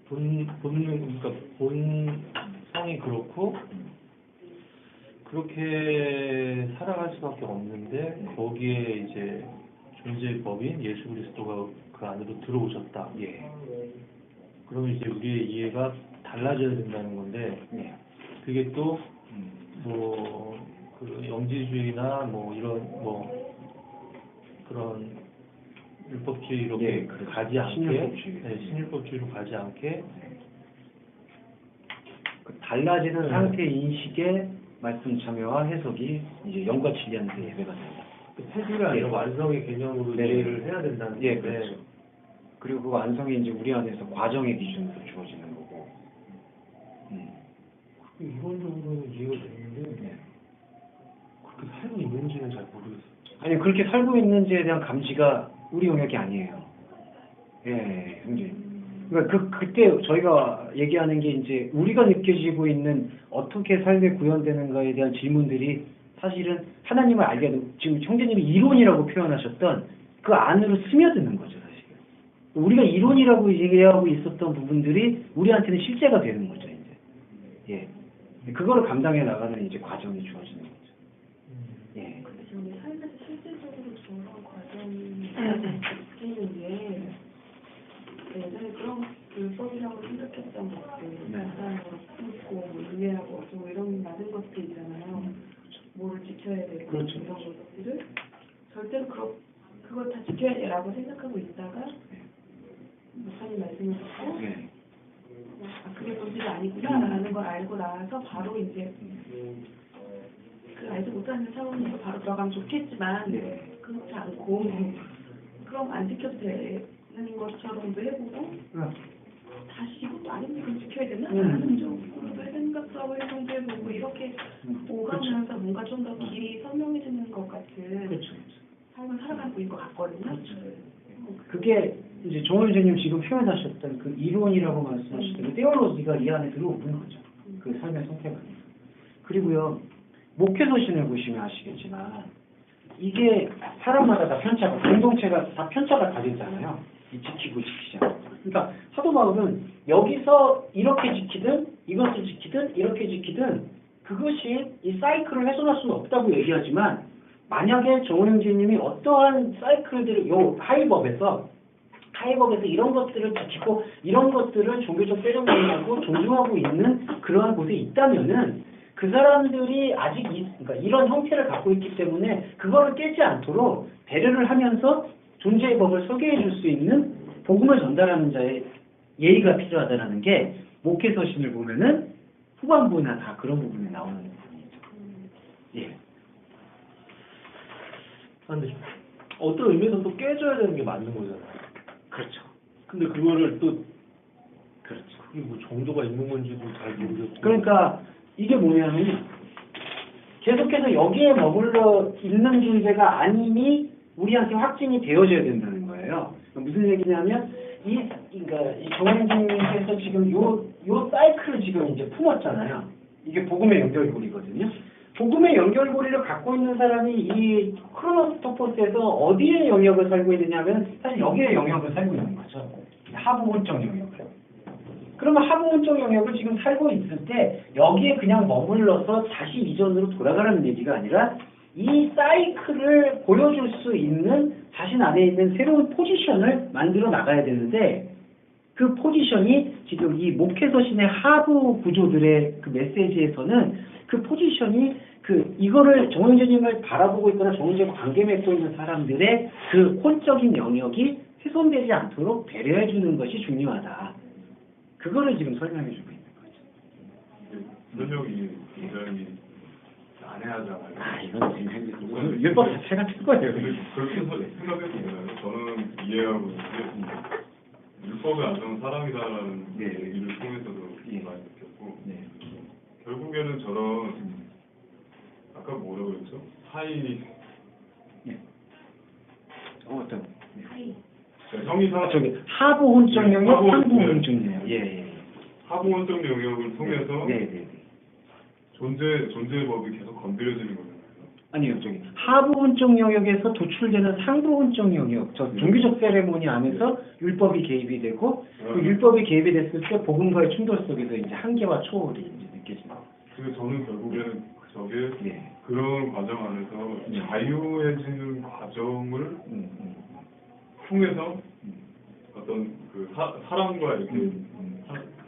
그러니까 본성이 그렇고 그렇게 살아갈 수밖에 없는데 거기에 이제 존재의 법인 예수 그리스도가 그 안으로 들어오셨다. 예. 그러면 이제 우리의 이해가 달라져야 된다는 건데 네. 그게 또 그 영지주의나 뭐 이런 그런 율법주의로 예, 그렇죠. 가지 않게 신율법주의. 네, 신율법주의로 가지 않게 그 달라지는 상태 인식의 말씀 참여와 해석이 이제 영과 진리하는 예배가 됩니다. 태도가 아니라 예. 완성의 개념으로 네. 이해를 해야 된다는 예, 건데 그렇죠. 그리고 그 완성이 이제 우리 안에서 과정의 기준으로 주어지는 거고. 이론적으로는 이해가 되는데 그렇게 살고 있는지는 잘 모르겠어요. 아니 그렇게 살고 있는지에 대한 감지가 우리 영역이 아니에요. 예, 형님. 그러니까 그때 저희가 얘기하는 게 이제 우리가 느껴지고 있는 어떻게 삶에 구현되는가에 대한 질문들이 사실은 하나님을 알게 하는 지금 형제님이 이론이라고 표현하셨던 그 안으로 스며드는 거죠, 사실. 우리가 이론이라고 얘기하고 있었던 부분들이 우리한테는 실제가 되는 거죠, 이제. 예. 그거를 감당해 나가는 이제 과정이 주어지는 거죠. 예. 근데 저는 삶에서 실질적으로 저런 과정이 느끼는 게 예전에 그런 율법이라고 생각했던 것들, 네. 간단하고 품고, 뭐 인내하고 어쩌고 이런 많은 것들 있잖아요. 뭐를 지켜야 되고 그렇죠. 이런 것들을 절대로 그걸 다 지켜야 돼라고 생각하고 있다가 목사님 말씀을 듣고 네. 그게 본질이 아니구나라는 걸 알고 나서 바로 이제 그 알지 못하는 상황에서 바로 들어가면 좋겠지만 네. 그렇지 않고 그럼 안 지켜도 되는 것처럼도 해보고 다시 이것도 아닌데 그럼 지켜야 되나? 라는 쪽으로도 생각하고 해보고 이렇게 오가면서 뭔가 좀 더 길이 선명해지는 것 같은 그렇죠. 삶을 살아가고 있는 것 같거든요. 그게 이제 정원 선생님 지금 표현하셨던 그 이론이라고 말씀하셨던 그 테올로지가 이 안에 들어오는 거죠. 그 삶의 선택 안에서. 그리고요, 목회서신을 보시면 아시겠지만 이게 사람마다 다 편차가, 공동체가 다 편차가 다르잖아요. 이 지키고 지키지 않고. 그러니까 사도 바울은 여기서 이렇게 지키든 이것을 지키든 이렇게 지키든 그것이 이 사이클을 훼손할 수는 없다고 얘기하지만 만약에 정은영지님이 어떠한 사이클들을 요 하이법에서 이런 것들을 지키고 이런 것들을 종교적 세련되고 존중하고 있는 그러한 곳에 있다면은 그 사람들이 아직 그러니까 이런 형태를 갖고 있기 때문에 그거를 깨지 않도록 배려를 하면서 존재의 법을 소개해 줄 수 있는 복음을 전달하는 자의 예의가 필요하다라는 게 목회서신을 보면은 후반부나 다 그런 부분에 나오는 부분이죠. 예. 근데 어떤 의미에서 또 깨져야 되는 게 맞는 거잖아요. 그렇죠. 근데 그거를 또 그렇죠. 그게 뭐 정도가 있는 건지도 잘 모르겠고. 그러니까 이게 뭐냐면 계속해서 여기에 머물러 있는 존재가 아님이 우리한테 확증이 되어져야 된다는 거예요. 무슨 얘기냐면 그러니까 이 정원진님께서 지금 요 사이클을 지금 이제 품었잖아요. 이게 복음의 연결고리거든요. 복음의 연결고리를 갖고 있는 사람이 이 크로노스토포스에서 어디에 영역을 살고 있느냐면 사실 여기에 영역을 살고 있는 거죠. 하부문적 영역을. 그러면 하부문적 영역을 지금 살고 있을 때 여기에 그냥 머물러서 다시 이전으로 돌아가라는 얘기가 아니라 이 사이클을 보여줄 수 있는 자신 안에 있는 새로운 포지션을 만들어 나가야 되는데 그 포지션이 지금 이 목회서신의 하부 구조들의 그 메시지에서는 그 포지션이 이거를 정은재님을 바라보고 있거나 정은재와 관계 맺고 있는 사람들의 그 혼적인 영역이 훼손되지 않도록 배려해 주는 것이 중요하다. 그거를 지금 설명해 주고 있는 거죠. 설명이 굉장히 난해하잖아요. 이건 굉장히 율법 자체가 특거예요. 그렇게 생각해보면 저는 이해하고 있는데 율법에 안 되는 사람이다라는 네. 얘기를 통해서도 예. 많이 느꼈고 네. 결국에는 저런 아까 뭐라고 그랬죠? 예. 어떤? 하이. 형이 사 저기 하부 혼적 영역, 하부, 상부 네. 혼적 영역. 예. 하부 원적 영역을 통해서 네. 존재의 법이 계속 건드려지는 거잖아요. 아니요, 저기 하부원적 영역에서 도출되는 상부원적 영역, 저 종교적 세레모니 안에서 율법이 개입이 되고 그 율법이 개입이 됐을 때 복음과의 충돌 속에서 이제 한계와 초월이 이제 느껴진다. 그래서 저는 결국에는 저게 네. 그런 과정 안에서 자유해지는 과정을 통해서 어떤 그 사랑과 이렇게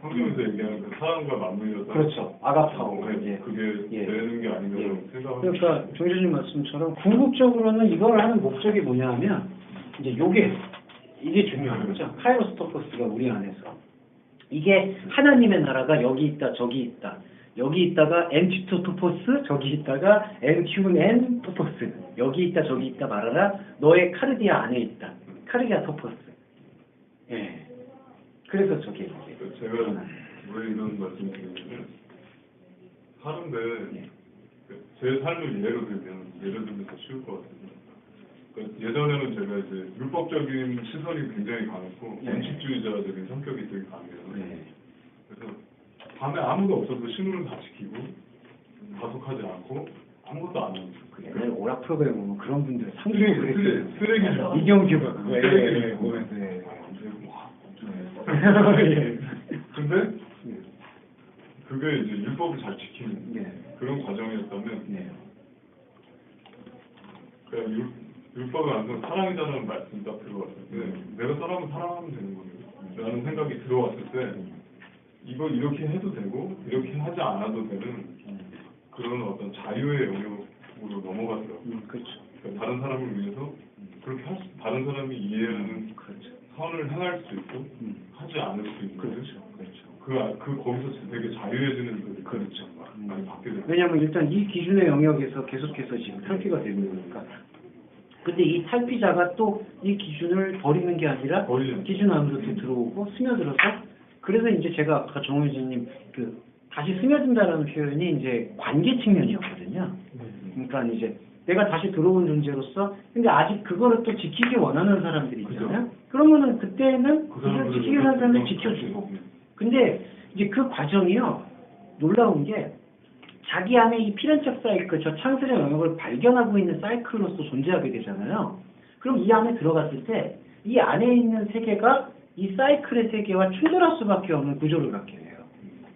성경에서 얘기하는 그 사랑과 맞물려서 그렇죠. 아가파고. 네, 그게 예. 되는 게 아닌가 생각합니다. 그러니까 종교님 말씀처럼 궁극적으로는 이걸 하는 목적이 뭐냐면 이제 이게 중요한 거죠. 카이로스토포스가 우리 안에서 이게 하나님의 나라가 여기 있다 저기 있다. 여기 있다가 엔티토토포스, 저기 있다가 엔튜엔 토포스, 여기 있다 저기 있다 말하라. 너의 카르디아 안에 있다. 카르디아 토포스. 예. 그래서 저게 이제 제가 왜 이런 말씀을 드리냐면 사는데 제 삶을 예를 들면 더 쉬울 것 같아요. 그러니까 예전에는 제가 이제 율법적인 시선이 굉장히 강했고 원칙주의자적인 성격이 되게 강해요. 그래서 밤에 아무도 없어도 신호를 다 지키고 가속하지 않고 아무것도 안 하고. 옛날 오락 프로그램 보면 그런 분들 상당히 그랬어요. 쓰레기죠. 이경규가 쓰레기를 보면서. 근데 그게 이제 율법을 잘 지키는 그런 과정이었다면 그러니까 율법을 안 되면 사랑이라는 말씀이 딱 들어왔을 때 내가 사람을 사랑하면 되는 거예요 라는 생각이 들어왔을 때 이걸 이렇게 해도 되고 이렇게 하지 않아도 되는 그런 어떤 자유의 영역으로 넘어가더라고요. 그렇죠. 그러니까 다른 사람을 위해서 그렇게 다른 사람이 이해하는 선을 행할 수 있고 하지 않을 수 있는 거기서 되게 자유해지는 많이 받게 돼요. 왜냐하면 일단 이 기준의 영역에서 계속해서 지금 탈피가 되는 거니까. 근데 이 탈피자가 또 이 기준을 버리는 게 아니라 기준 안으로 들어오고 스며들어서 그래서 이제 제가 아까 정호진님 다시 스며든다라는 표현이 이제 관계 측면이었거든요. 그러니까 이제 내가 다시 들어온 존재로서 근데 아직 그거를 또 지키기 원하는 사람들이 있잖아요. 그러면은 그때는 그걸 지키기 원하는 사람들 지켜주고. 근데 이제 그 과정이요 놀라운 게 자기 안에 이 필연적 사이클, 저 창설의 영역을 발견하고 있는 사이클로서 존재하게 되잖아요. 그럼 이 안에 들어갔을 때 이 안에 있는 세계가 이 사이클의 세계와 충돌할 수밖에 없는 구조를 갖게 돼요.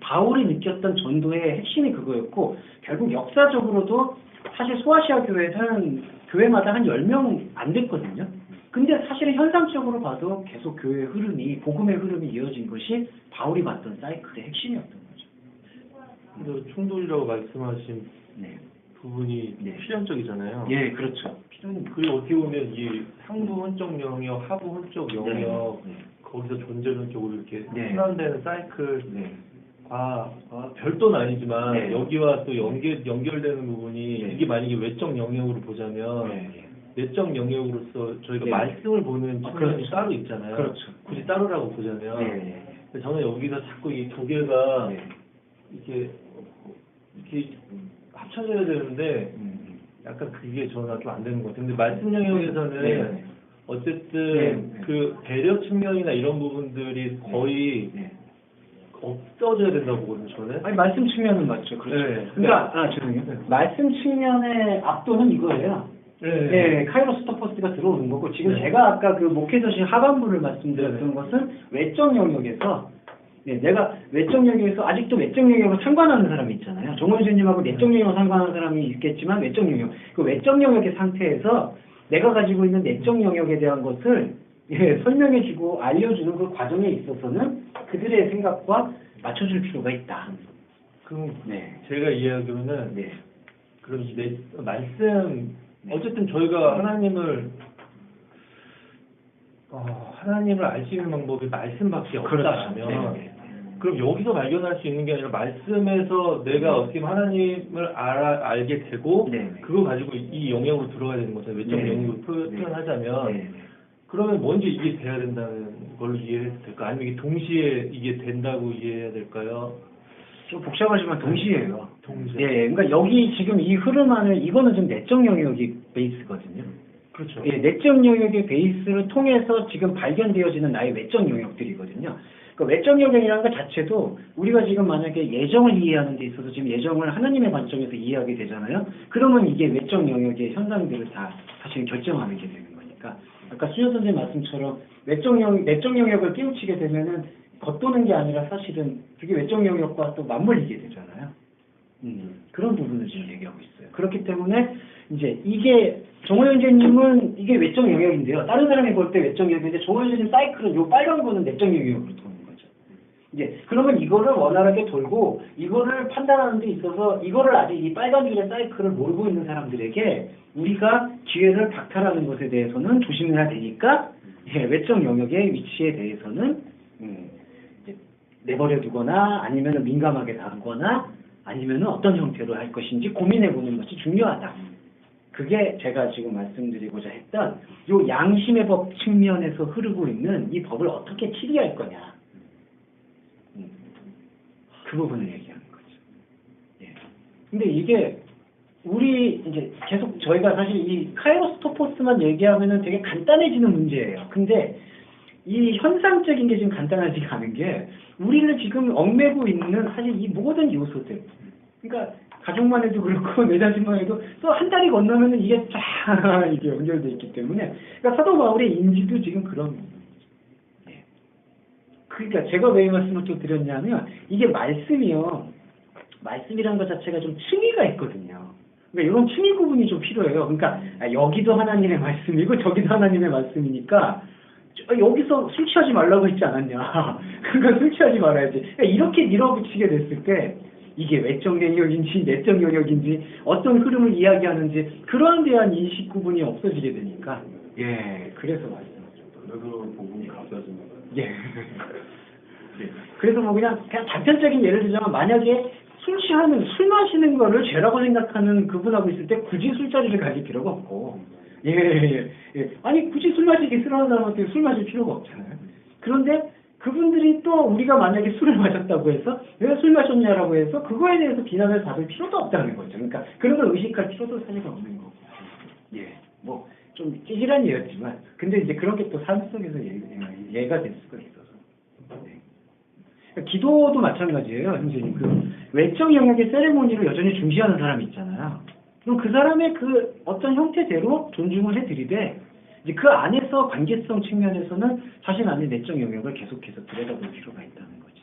바울이 느꼈던 전도의 핵심이 그거였고 결국 역사적으로도 사실 소아시아 교회는 교회마다 한 10명 안 됐거든요. 근데 사실은 현상적으로 봐도 계속 교회의 흐름이 복음의 흐름이 이어진 것이 바울이 봤던 사이클의 핵심이었던 거죠. 근데 충돌이라고 말씀하신 부분이 필연적이잖아요. 예, 그렇죠. 그리고 어떻게 보면 이 상부 혼적 영역, 하부 혼적 영역 거기서 존재하는 쪽으로 이렇게 순환되는 사이클과 별도는 아니지만 여기와 또 연결되는 부분이 이게 만약에 외적 영역으로 보자면 내적 영역으로서 저희가 말씀을 보는 측면이 따로 있잖아요. 그렇죠. 굳이 따로라고 보자면 근데 저는 여기서 자꾸 이 두 개가 이렇게 합쳐져야 되는데 약간 그게 저는 좀 안 되는 것 같아요. 근데 말씀 영역에서는 어쨌든 그 배려 측면이나 이런 부분들이 거의 없어져야 된다고 보거든요, 저는. 아니 말씀 측면은 맞죠. 그렇죠. 그러니까 죄송해요. 말씀 측면의 압도는 이거예요. 카이로스토포스가 들어오는 거고 지금 제가 아까 그 목회서신 하반부를 말씀드렸던 것은 외적 영역에서 내가 외적 영역에서 아직도 외적 영역으로 상관하는 사람이 있잖아요. 정원주님하고 내적 영역으로 상관하는 사람이 있겠지만 외적 영역, 그 외적 영역의 상태에서 내가 가지고 있는 내적 영역에 대한 것을 설명해주고 알려주는 그 과정에 있어서는 그들의 생각과 맞춰줄 필요가 있다. 그럼 제가 이해하기로는 그럼 이 말씀 어쨌든 저희가 하나님을 알 수 있는 방법이 말씀밖에 없다면 그럼 여기서 발견할 수 있는 게 아니라 말씀에서 내가 어떻게 보면 하나님을 알게 되고 그거 가지고 이 영역으로 들어가야 되는 거잖아요. 외적 영역으로 표현하자면 그러면 먼저 이게 돼야 된다는 걸로 이해해도 될까? 아니면 이게 동시에 이게 된다고 이해해야 될까요? 좀 복잡하지만 동시에요. 동시에. 그러니까 여기 지금 이 흐름 안에 이거는 좀 내적 영역이 베이스거든요. 그렇죠. 예, 내적 영역의 베이스를 통해서 지금 발견되어지는 나의 외적 영역들이거든요. 그 외적 영역이라는 것 자체도 우리가 지금 만약에 예정을 이해하는 데 있어서 지금 예정을 하나님의 관점에서 이해하게 되잖아요. 그러면 이게 외적 영역의 현상들을 다 사실 결정하는 게 되는 거니까. 아까 수녀 선생님 말씀처럼 내적 영역을 깨우치게 되면은 겉도는 게 아니라 사실은 그게 외적 영역과 또 맞물리게 되잖아요. 그런 부분을 지금 얘기하고 있어요. 그렇기 때문에 이제 이게 정호연재님은 이게 외적 영역인데요. 다른 사람이 볼 때 외적 영역인데 정호연재님 사이클은 요 빨간 거는 내적 영역으로 도는 거죠. 이제 그러면 이거를 원활하게 돌고 이거를 판단하는 데 있어서 이거를 아직 이 빨간 줄의 사이클을 모르고 있는 사람들에게 우리가 기회를 박탈하는 것에 대해서는 조심해야 되니까 외적 영역의 위치에 대해서는 이제 내버려 두거나 아니면 민감하게 다루거나 아니면 어떤 형태로 할 것인지 고민해 보는 것이 중요하다. 그게 제가 지금 말씀드리고자 했던 요 양심의 법 측면에서 흐르고 있는 이 법을 어떻게 치리할 거냐. 그 부분을 얘기하는 거죠. 예. 근데 이게 우리 이제 계속 저희가 사실 이 카이로스 토포스만 얘기하면은 되게 간단해지는 문제예요. 근데 이 현상적인 게 지금 간단하지가 않은 게 우리를 지금 얽매고 있는 사실 이 모든 요소들. 그러니까 가족만 해도 그렇고 내 자신만 해도 또 한 달이 건너면은 이게 쫙 이게 연결돼 있기 때문에 그러니까 사도 바울의 인지도 지금 그런. 예. 그러니까 제가 왜 이 말씀을 또 드렸냐면 이게 말씀이요. 말씀이라는 것 자체가 좀 층위가 있거든요. 그러니까 이런 층위 구분이 좀 필요해요. 그러니까 여기도 하나님의 말씀이고 저기도 하나님의 말씀이니까 여기서 술 취하지 말라고 했지 않았냐. 그러니까 술 취하지 말아야지. 그러니까 이렇게 밀어붙이게 됐을 때 이게 외적 영역인지 내적 영역인지 어떤 흐름을 이야기하는지 그러한 대한 인식 구분이 없어지게 되니까 그래서 말씀하죠. 그래서 복음이 가짜진 거예요. 예. 그래서 뭐 그냥 단편적인 예를 들자면 만약에 술 마시는 거를 죄라고 생각하는 그분하고 있을 때 굳이 술자리를 가질 필요가 없고 아니 굳이 술 마시기 싫어하는 사람한테 술 마실 필요가 없잖아요. 그런데 그분들이 또 우리가 만약에 술을 마셨다고 해서 왜 술 마셨냐라고 해서 그거에 대해서 비난을 받을 필요도 없다는 거죠. 그러니까 그런 걸 의식할 필요도 사실 없는 거고. 뭐 좀 찌질한 예였지만 근데 이제 그런 게 또 삶 속에서 예가 될 수가 있어서. 기도도 마찬가지예요. 선생님 그 외적 영역의 세레모니를 여전히 중시하는 사람이 있잖아요. 그럼 그 사람의 그 어떤 형태대로 존중을 해드리되 이제 그 안에서 관계성 측면에서는 자신 안의 내적 영역을 계속해서 들여다볼 필요가 있다는 거죠.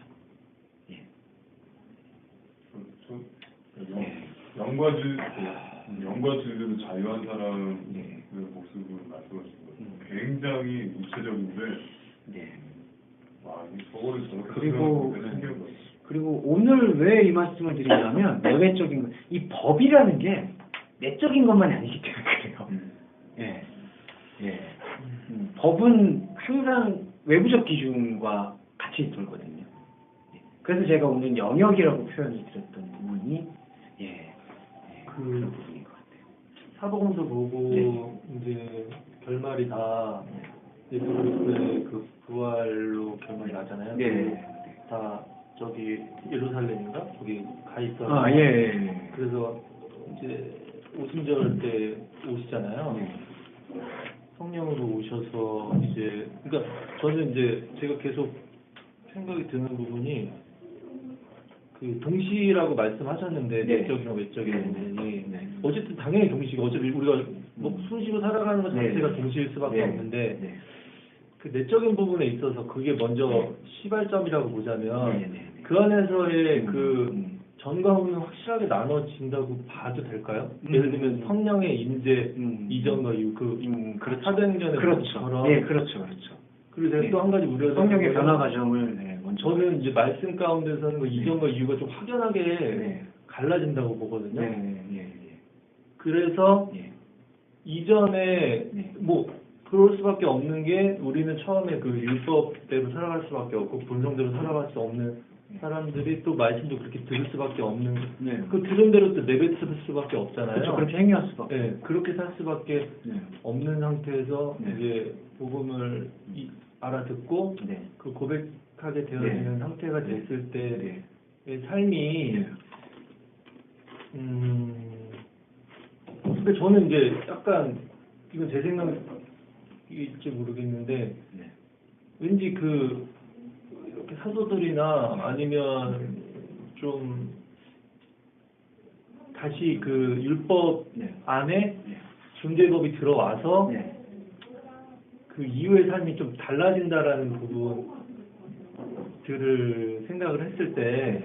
영과 진리로 자유한 사람의 모습을 말씀하신 거죠. 굉장히 구체적인데 이 서울에 저렇게 그리고 오늘 왜 이 말씀을 드리냐면 내외적인 것, 이 법이라는 게 내적인 것만이 아니기 때문에 그래요. 법은 항상 외부적 기준과 같이 돌거든요. 그래서 제가 오늘 영역이라고 표현을 드렸던 부분이 그 부분인 것 같아요. 사복음서 보고 이제 결말이 다 예수 그리스도의 그 부활로 결말이 나잖아요. 다 저기 예루살렘인가 거기 가 있어. 그래서 이제 오순절 때 오시잖아요. 성령으로 오셔서 이제 그러니까 저는 이제 제가 계속 생각이 드는 부분이 그 동시라고 말씀하셨는데 내적이나 외적인 부분이 어쨌든 당연히 동시가 어차피 우리가 뭐 숨쉬고 살아가는 것 자체가 동시일 수밖에 없는데 그 내적인 부분에 있어서 그게 먼저 시발점이라고 보자면 그 안에서의 그 전과 후는 확실하게 나눠진다고 봐도 될까요? 예를 들면 성령의 임재 이전과 이후 그 사도행전의 것처럼 그렇죠. 그리고 제가 또 한 가지 우려가 성령의 변화 과정을 저는 이제 말씀 가운데서는 그 이전과 이후가 좀 확연하게 갈라진다고 보거든요. 그래서 이전에 뭐 그럴 수밖에 없는 게 우리는 처음에 그 율법대로 살아갈 수밖에 없고 본성대로 살아갈 수 없는 사람들이 또 말씀도 그렇게 들을 수밖에 없는 그 들은 대로 또 내뱉을 수밖에 없잖아요. 그렇죠. 그렇게 행위할 수밖에. 그렇게 살 수밖에 없는 상태에서 이제 복음을 알아듣고 그 고백하게 되어지는 상태가 됐을 때의 삶이 근데 저는 이제 약간 이건 제 생각일지 모르겠는데 네. 왠지 이렇게 사도들이나 아니면 좀 다시 율법 네. 안에 네. 중재법이 들어와서 네. 그 이후의 삶이 좀 달라진다라는 부분들을 생각을 했을 때,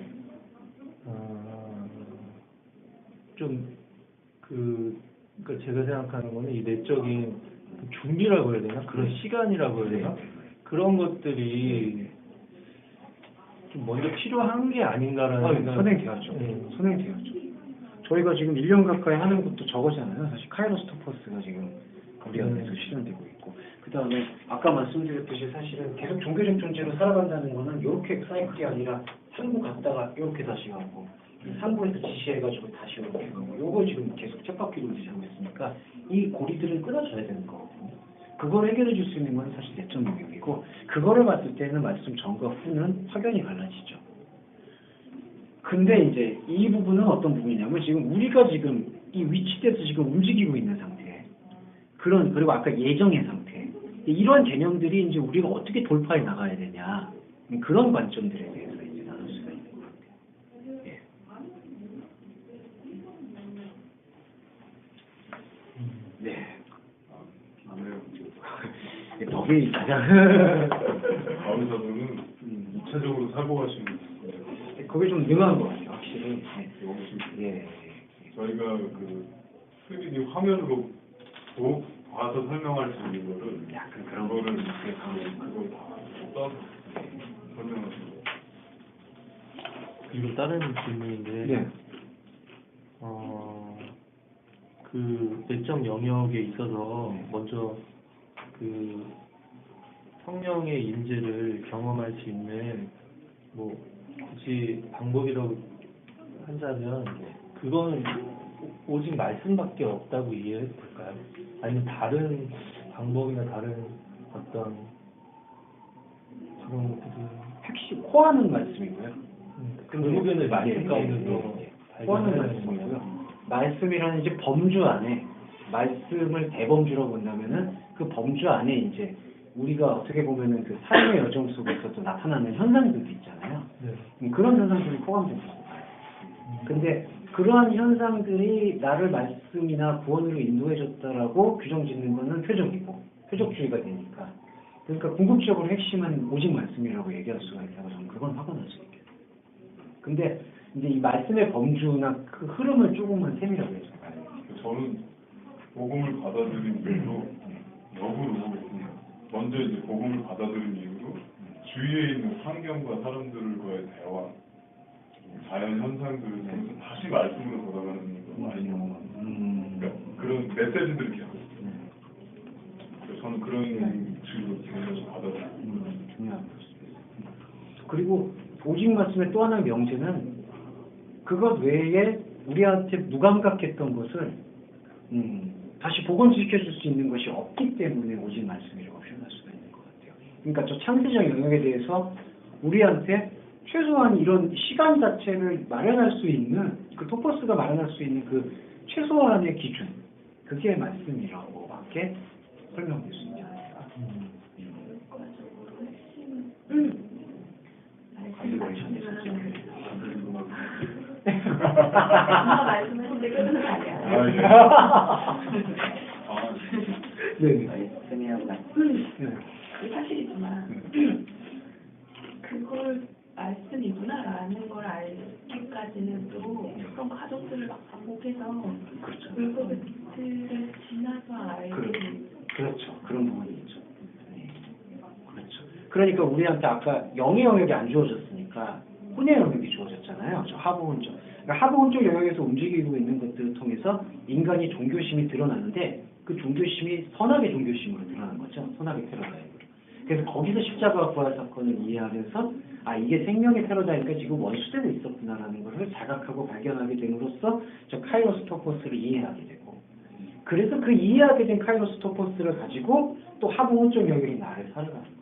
그러니까 제가 생각하는 거는 이 내적인 그 준비라고 해야 되나? 그런 시간이라고 해야 되나? 그런 것들이 좀 먼저 필요한 게 아닌가라는 생각이 선행돼야죠. 선행돼야죠. 저희가 지금 1년 가까이 하는 것도 저거잖아요. 사실 카이로스 토퍼스가 지금 우리 안에서 실현되고 있고, 그 다음에 아까 말씀드렸듯이 사실은 계속 종교적 존재로 살아간다는 거는 이렇게 사이클이 아니라 상부 갔다가 이렇게 다시 가고, 상부에서 지시해가지고 다시 이렇게 가고, 요거 지금 계속 쳇바퀴 돌듯이 하고 있으니까 이 고리들은 끊어져야 되는 거거든요. 그걸 해결해 줄 수 있는 건 사실 내적 영역이고, 그거를 봤을 때는 말씀 전과 후는 확연히 갈라지죠. 근데 이제 이 부분은 어떤 부분이냐면 지금 우리가 지금 이 위치돼서 지금 움직이고 있는 상태, 그리고 아까 예정의 상태, 이런 개념들이 이제 우리가 어떻게 돌파해 나가야 되냐, 그런 관점들에 대해서 이제 나눌 수가 있는 것 같아요. 예. 네. 법이 가장 가의사들은 2차적으로 사고하시는 그게 좀 능한 것 같아요, 확실히. 예. 저희가 3D 화면으로 봐서 설명할 수 있는 거를 약간 그런 거를 이렇게 그걸 다 써서 설명하시는 그리고 다른 질문인데, 네. 그 내적 영역에 있어서 먼저 그 성령의 임재를 경험할 수 있는 뭐 굳이 방법이라고 한다면 그거는 오직 말씀밖에 없다고 이해해도 될까요? 아니면 다른 방법이나 다른 어떤 그런 것들이 핵심 코어하는 말씀이고요. 결국에는 말씀 가운데서 코어하는 말씀이고요. 말씀이라는 이제 범주 안에 말씀을 대범주로 본다면은 그 범주 안에 이제 우리가 어떻게 보면은 그 삶의 여정 속에서도 나타나는 현상들도 있잖아요. 그런 현상들이 포함되어 있어요. 근데 그러한 현상들이 나를 말씀이나 구원으로 인도해줬다라고 규정짓는 거는 표적이고 표적주의가 되니까. 그러니까 궁극적으로 핵심은 오직 말씀이라고 얘기할 수가 있다고 저는 그건 확언할 수 있겠어요. 근데 이제 이 말씀의 범주나 그 흐름을 조금만 세밀하게 해줘봐요. 저는 복음을 받아들인 이유로 역으로 먼저 이제 복음을 받아들인 이유로 주위에 있는 환경과 사람들과의 대화, 자연 현상들을 보면서 다시 말씀으로 돌아가는 거 많이 경험합니다. 그러니까 그런 메시지들이 계속 있어요. 저는 그런 식으로 계속 받아들입니다. 중요한 것입니다. 그리고 오직 말씀의 또 하나의 명제는 그것 외에 우리한테 무감각했던 것을 다시 복원시켜줄 수 있는 것이 없기 때문에 오직 말씀이라고 표현할 수가 있는 것 같아요. 그러니까 저 창세적 영역에 대해서 우리한테 최소한 이런 시간 자체를 마련할 수 있는 그 토퍼스가 마련할 수 있는 그 최소한의 기준, 그게 말씀이라고밖에 설명될 수 있지 않을까. 엄마 말씀하신데 끝은 아니야. 네. 말씀이란 그 사실이지만 그걸 말씀이구나라는 걸 알기까지는 또 그런 과정들을 막 반복해서 율법의 틀을 지나서 알게 그렇죠. 그런 부분이 있죠. 네. 그렇죠. 그러니까 우리한테 아까 영의 영역이 안 주어졌으니까 혼의 영역이 주어졌잖아요. 저 하부혼적. 그러니까 하부혼적 영역에서 움직이고 있는 것들을 통해서 인간이 종교심이 드러나는데 그 종교심이 선악의 종교심으로 드러나는 거죠. 선악의 패러다임으로. 그래서 거기서 십자가 부활 사건을 이해하면서 아 이게 생명의 패러다임과 지금 원수되고 있었구나라는 것을 자각하고 발견하게 됨으로써 저 카이로스 토퍼스를 이해하게 되고 그래서 그 이해하게 된 카이로스 토퍼스를 가지고 또 하부혼적 영역이 나를 살아가는 거죠.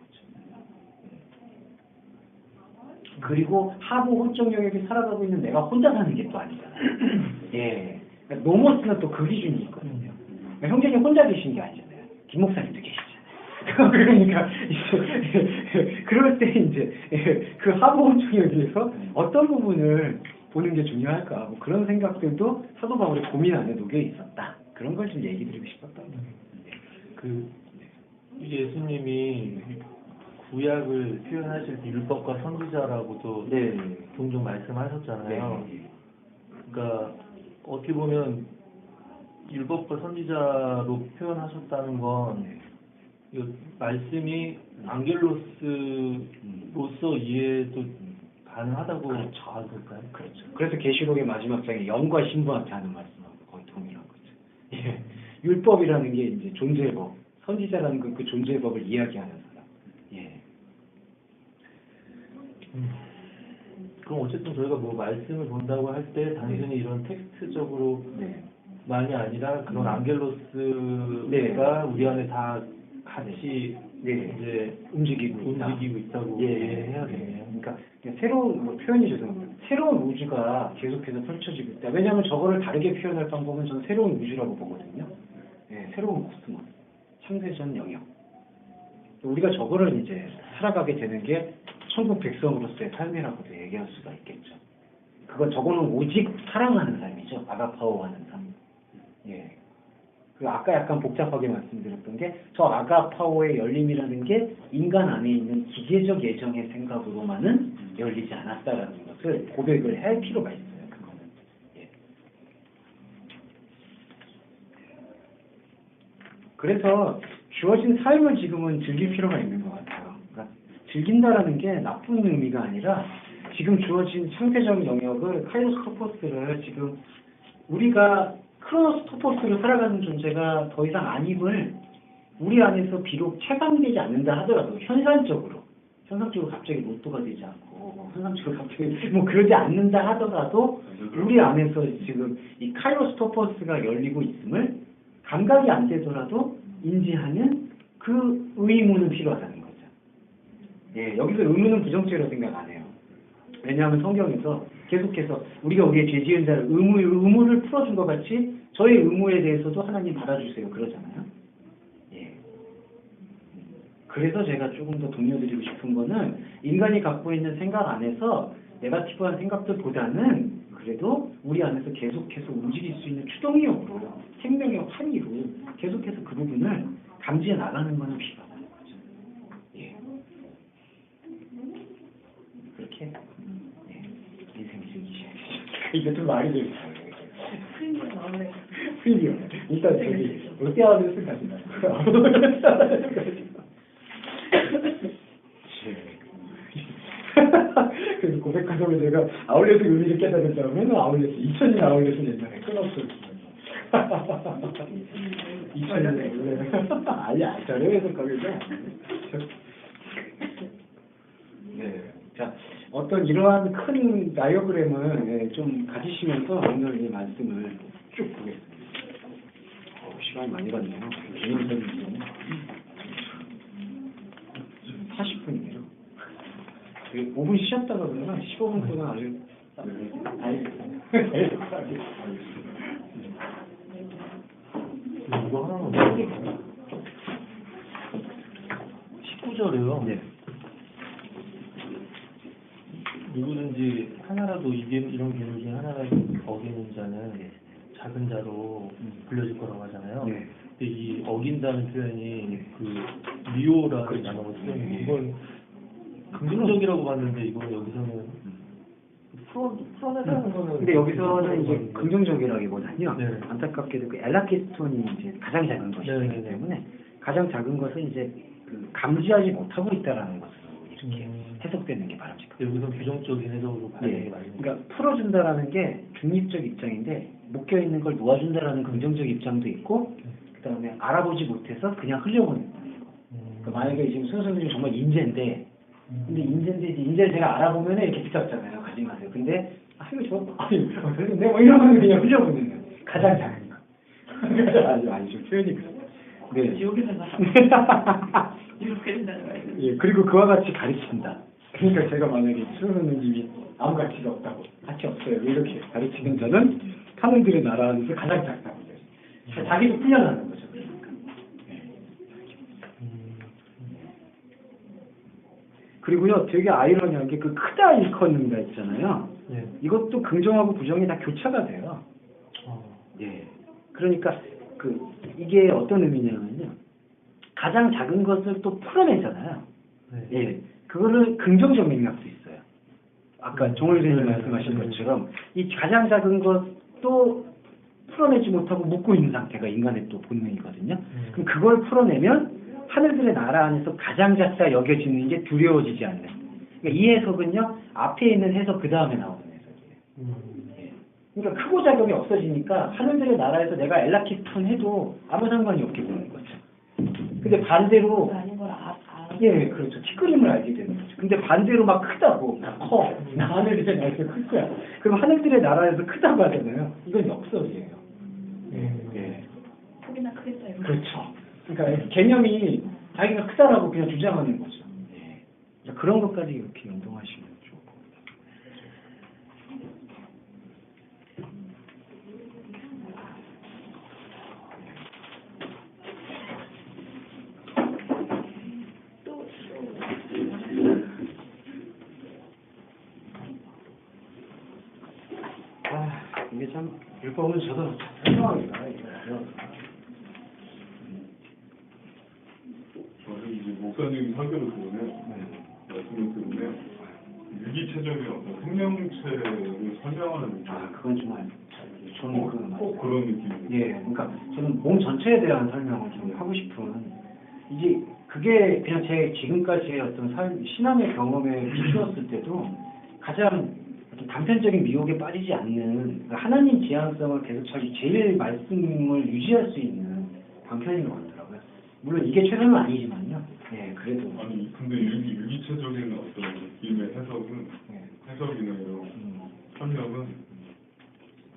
그리고 하부혼적 영역이 살아가고 있는 내가 혼자 사는 게 또 아니잖아요. 예. 그러니까 노모스는 또 그 기준이 있거든요. 형제님 혼자 계신 게 아니잖아요. 김 목사님도 계시잖아요. 그러니까 이제 그럴 때 이제 그 하부원총에 비해서 어떤 부분을 보는 게 중요할까? 뭐 그런 생각들도 사도 바울의 고민 안에 녹여 있었다. 그런 걸 좀 얘기 드리고 싶었던 거예요. 그 예수님이 구약을 표현하실 때 율법과 선지자라고도 네. 종종 말씀하셨잖아요. 네. 그러니까 어떻게 보면 율법과 선지자로 표현하셨다는 건 이 말씀이 안겔로스로서 이해도 가능하다고 그렇죠. 봐도 될까요? 그렇죠. 그래서 계시록의 마지막 장에 영과 신부한테 하는 말씀하고 거의 동일한 거죠. 예. 율법이라는 게 이제 존재의 법, 선지자라는 건 그 존재의 법을 이야기하는 사람. 예. 그럼 어쨌든 저희가 뭐 말씀을 본다고 할 때 단순히 이런 텍스트적으로 네. 만이 아니라 그런 안겔로스가 네. 우리 안에 다 같이 네. 이제 움직이고 있다고 예. 이해해야겠네요. 그러니까 새로운 뭐 표현이 죄송합니다. 새로운 우주가 계속해서 펼쳐지고 있다. 왜냐하면 저거를 다르게 표현할 방법은 저는 새로운 우주라고 보거든요. 예, 새로운 코스모스, 창세전 영역. 우리가 저거를 이제 살아가게 되는 게 천국 백성으로서의 삶이라고도 얘기할 수가 있겠죠. 저거는 오직 사랑하는 삶이죠. 아가파오하는 삶. 예. 그 아까 약간 복잡하게 말씀드렸던 게 저 아가파오의 열림이라는 게 인간 안에 있는 기계적 예정의 생각으로만은 열리지 않았다라는 것을 고백을 할 필요가 있어요. 그거는. 예. 그래서 주어진 삶을 지금은 즐길 필요가 있는 것 같아요. 그러니까 즐긴다라는 게 나쁜 의미가 아니라 지금 주어진 상태적 영역을 카이로스토포스를 지금 우리가 크로노스토포스를 살아가는 존재가 더 이상 아님을 우리 안에서 비록 체감되지 않는다 하더라도 현상적으로 갑자기 로또가 되지 않고 현상적으로 갑자기 뭐 그러지 않는다 하더라도 우리 안에서 지금 이 카이로스토포스가 열리고 있음을 감각이 안 되더라도 인지하는 그 의무는 필요하다는 거죠. 예, 여기서 의무는 부정적으로 생각 안 해요. 왜냐하면 성경에서 계속해서 우리가 우리의 죄 지은 자를 의무를 풀어준 것 같이 저의 의무에 대해서도 하나님 받아주세요 그러잖아요. 예. 그래서 제가 조금 더 독려드리고 싶은 거는 인간이 갖고 있는 생각 안에서 네거티브한 생각들보다는 그래도 우리 안에서 계속해서 움직일 수 있는 추동력으로 생명의 환희로 계속해서 그 부분을 감지해 나가는 것은 필요하다는 거죠. 예. 그렇게 인생 즐기셔야죠. 이게 좀 말이 좀 프리미엄 나오네. 프리미엄. 일단 저기 롯데아울렛을 가지 말고 그래서 고백하자면 제가 아울렛의 의미를 깨달은 다음에는 아울렛 2000년 아울렛을 옛날에 끊었어요. 2000년 아니야 저렴해서 거기서 네. 자, 어떤 이러한 큰 다이어그램을 좀 가지시면서 오늘 이 말씀을 쭉 보겠습니다. 시간이 많이 갔네요. 개인적인 40분이네요. 5분 쉬었다가 그러면 15분 동안 아주 이거 하나만 19절에요. 네. 누구든지 하나라도 이런 계명 중에 하나라도 어기는 자는 작은 자로 불려질 거라고 하잖아요. 네. 근데 이 어긴다는 표현이 그 미오라는 그렇죠. 단어가 쓰여요. 이건 긍정적이라고 봤는데 이건 여기서는 풀어내자는 거는. 근데 여기서는 이제 긍정적이라기보다는요. 네. 안타깝게도 그 엘라키스톤이 이제 가장 작은 것이기 네. 때문에 가장 작은 것은 이제 그 감지하지 못하고 있다라는 것으로 이렇게 해석되는 게 바람직합니다. 여기서 규정적인 해석으로 봐야 되는 예. 게 맞습니다. 그러니까 풀어준다라는 게 중립적 입장인데 묶여 있는 걸 놓아준다라는 긍정적 입장도 있고, 그다음에 알아보지 못해서 그냥 흘려보낸다. 그러니까 만약에 지금 선생님이 정말 인재인데, 근데 인재를 제가 알아보면 이렇게 붙잡잖아요. 가지 마세요. 근데 이거 근데 뭐 이러면 그냥 흘려보내는 거예요. 가장 작은 거. 아니 좀 표현이 그렇다. 네. 지옥에서 이렇게 된다는 말이에요. 예, 그리고 그와 같이 가르친다. 그러니까 제가 만약에 수호선생님이 아무 가치가 없다고, 가치 없어요 이렇게 가르치는 저는 하늘들의 나라 안에서 가장 작다고. 자기도 풀려나는 거죠. 그러니까. 그리고요, 되게 아이러니한 게 그 크다 일컫는다 있잖아요. 예. 이것도 긍정하고 부정이 다 교차가 돼요. 예. 그러니까 이게 어떤 의미냐면요. 가장 작은 것을 또 풀어내잖아요. 네. 예. 그거를 긍정적 맥락도 있어요. 아까 종월 선생님 네. 말씀하신 것처럼 이 가장 작은 것도 풀어내지 못하고 묻고 있는 상태가 인간의 또 본능이거든요. 그럼 그걸 풀어내면 하늘들의 나라 안에서 가장 작다 여겨지는 게 두려워지지 않는. 그러니까 이 해석은요, 앞에 있는 해석 그 다음에 나오는 해석이에요. 예. 그러니까 크고 작용이 없어지니까 하늘들의 나라에서 내가 엘라키톤 해도 아무 상관이 없게 보는 거죠. 근데 반대로 아닌 걸 예, 그렇죠. 티끌임을 알게 되는 거죠. 근데 반대로 막 크다고, 커. 나 하늘들의 나라에서 클 거야. 그럼 하늘들의 나라에서 크다고 하잖아요. 이건 역설이에요. 예. 크기나 크겠다 이런. 그렇죠. 그러니까 개념이 자기가 크다라고 그냥 주장하는 거죠. 예. 그러니까 그런 것까지 이렇게 연동하시면 좋을 것 같아요. 이게 참 율법은 저도 설명하기가 이게 어려워서. 저는 이제 목사님 설교를 들으면 말씀을 들으면 유기체적인 어떤 생명체를 설명하는 느낌. 그건 정말 저는 그건 꼭 그런 느낌이에요. 예, 그러니까 저는 몸 전체에 대한 설명을 좀 하고 싶은 이제 그게 그냥 제 지금까지의 어떤 신앙의 경험에 비추었을 때도 가장 어떤 단편적인 미혹에 빠지지 않는 그러니까 하나님 지향성을 계속 제일 말씀을 유지할 수 있는 방편인 것 같더라고요. 물론 이게 최선은 아니지만요. 예, 그래도 아니 근데 유기체적인 어떤 느낌의 해석은 예. 해석이나 이런 설명은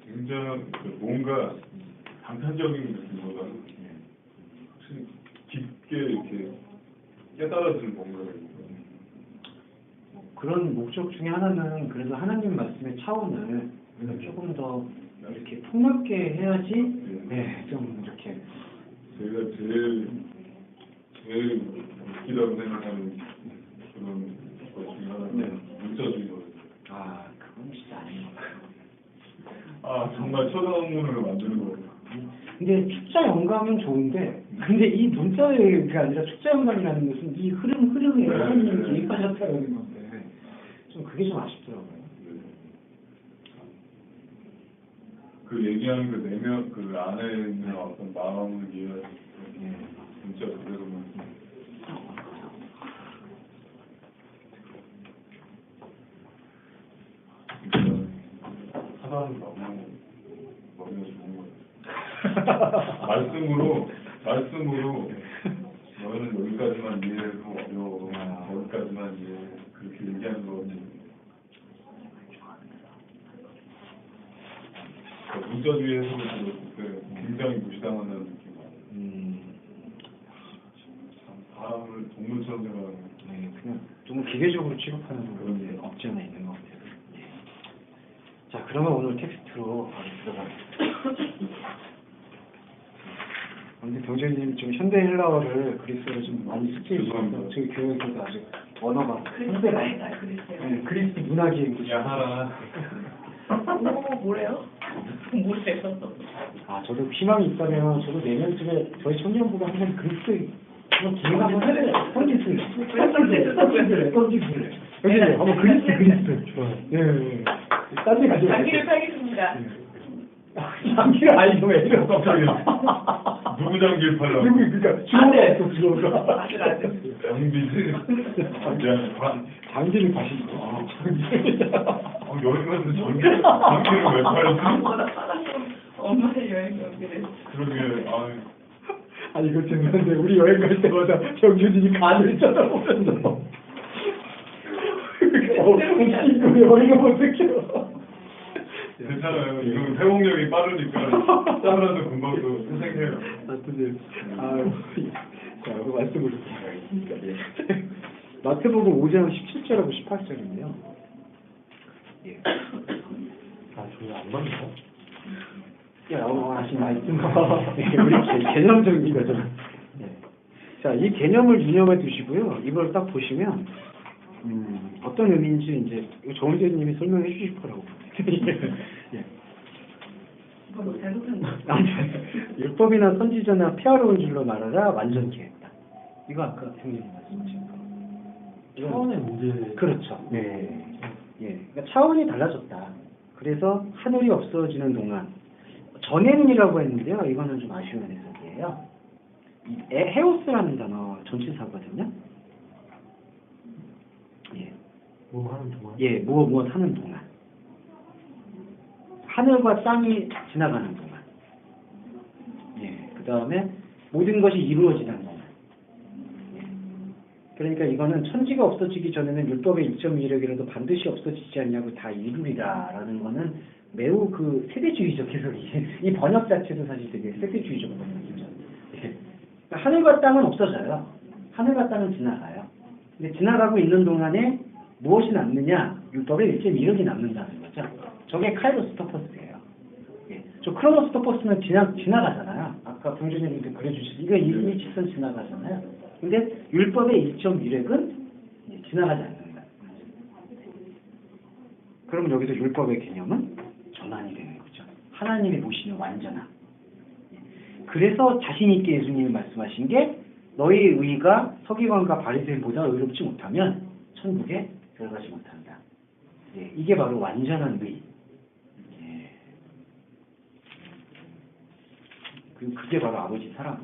굉장히 뭔가 단편적인 느낌보다는 확실히 깊게 이렇게 깨달아지는 뭔가가 있는 거예요. 그런 목적 중에 하나는 그래서 하나님 말씀의 차원을 우리가 조금 더 이렇게 폭넓게 해야지 좀 이렇게 제가 제일 웃기다고 생각하는 그런 것 중에 하나는 문자주의거든요. 그건 진짜 아닌 것 같아요. 정말 초상문을 만드는 거예요. 근데 축자 영감은 좋은데 근데 이 문자가 아니라 축자 영감이라는 것은 이 흐름에 하나님이 개입하셨다는 건데 좀 그게 좀 아쉽더라고요. 그 얘기하는 그 내면 그 안에 있는 어떤 마음을 이해할 수 있는 진짜 그대로만 진짜 사람은 너무 머리가 좋은 거예요. 말씀으로 너희는 여기까지만 이해해도 어려워. 여기까지만 이해해. 그렇게 얘기하는 거지. 문자주의 해석을 들었을 때 굉장히 무시당한다는 느낌. 사람을 동물처럼 생각하는. 그냥 좀 기계적으로 취급하는 그런 게 없지 않아 있는 것 같아요. 자, 그러면 오늘 텍스트로 바로 들어가겠습니다. 근데 병재님 좀 현대 헬라어를 그리스어로 좀 많이 쓰지 있어서 저희 교회에서도 아직 언어가 그리스어가 그리스어요. 그리스 문학이 야하라. 뭐래요? 모르겠어. 저도 희망이 있다면 저도 내년쯤에 저희 청년부가 항상 그리스 그런 기회가 한번 해요. 던지실래? 병재님 한번 그리스. 좋아요. 예. 딴데 가죠. 장기를 팔겠습니다. 장기를 아니죠 왜 이런 갑자기 누구 장기를 팔라고? 그러니까 주어가 또 주어가 아들. 장비지. 장기를 파신다. 여행 가서 장기를 왜 팔지? 아무거나 사다니면 엄마의 여행 경비를. 그러게 아니 이거 재밌는데 우리 여행 갈 때마다 정준이 간을 쳐다보면서 이거 여행을 못했죠. 괜찮아요. 이거 회복력이 빠르니까 사람도 금방 또 생겨요. 맞습니다. 자, 말씀으로 들어가겠습니다. 마태복음 5장 17절하고 18절인데요. 저희 안 맞나요? 하신 말씀. 우리 개념적인 거죠. 네. 자, 이 개념을 유념해 두시고요. 이걸 딱 보시면 어떤 의미인지 이제 정의재님이 설명해 주실 거라고. 예. 이거 잘못한 거. 율법이나 선지자나 폐하로운 줄로 말하라 완전케 했다. 이거 아까 형님이 말씀하신 거. 차원의 문제. 그렇죠. 네. 예. 그러니까 차원이 달라졌다. 그래서 하늘이 없어지는 동안 전에는이라고 했는데요. 이거는 좀 아쉬운 해석이에요. 이 헤오스라는 단어 전치사거든요. 예. 뭐 하는 동안? 예, 무엇 하는 동안. 하늘과 땅이 지나가는 동안. 예, 그 다음에 모든 것이 이루어지는 동안. 예. 그러니까 이거는 천지가 없어지기 전에는 율법의 일점 이력이라도 반드시 없어지지 않냐고 다 이루리라라는 거는 매우 그 세대주의적 해석이. 이 번역 자체도 사실 되게 세대주의적 번역이죠. 예. 그러니까 하늘과 땅은 없어져요. 하늘과 땅은 지나가요. 근데 지나가고 있는 동안에 무엇이 남느냐? 율법의 일점 이력이 남는다는 거죠. 저게 카이로스토퍼스예요. 예. 저 크로노스토퍼스는 지나가잖아요. 아까 병준님도 그려주셨어요. 이거 일직선 지나가잖아요. 근데 율법의 일점 이력은 지나가지 않는다. 그럼 여기서 율법의 개념은 전환이 되는 거죠. 하나님이 보시는 완전함. 그래서 자신 있게 예수님이 말씀하신 게 너희 의가 서기관과 바리새인보다 의롭지 못하면 천국에 들어가지 못한다. 예, 이게 바로 완전한 의. 예. 그게 바로 아버지 사랑.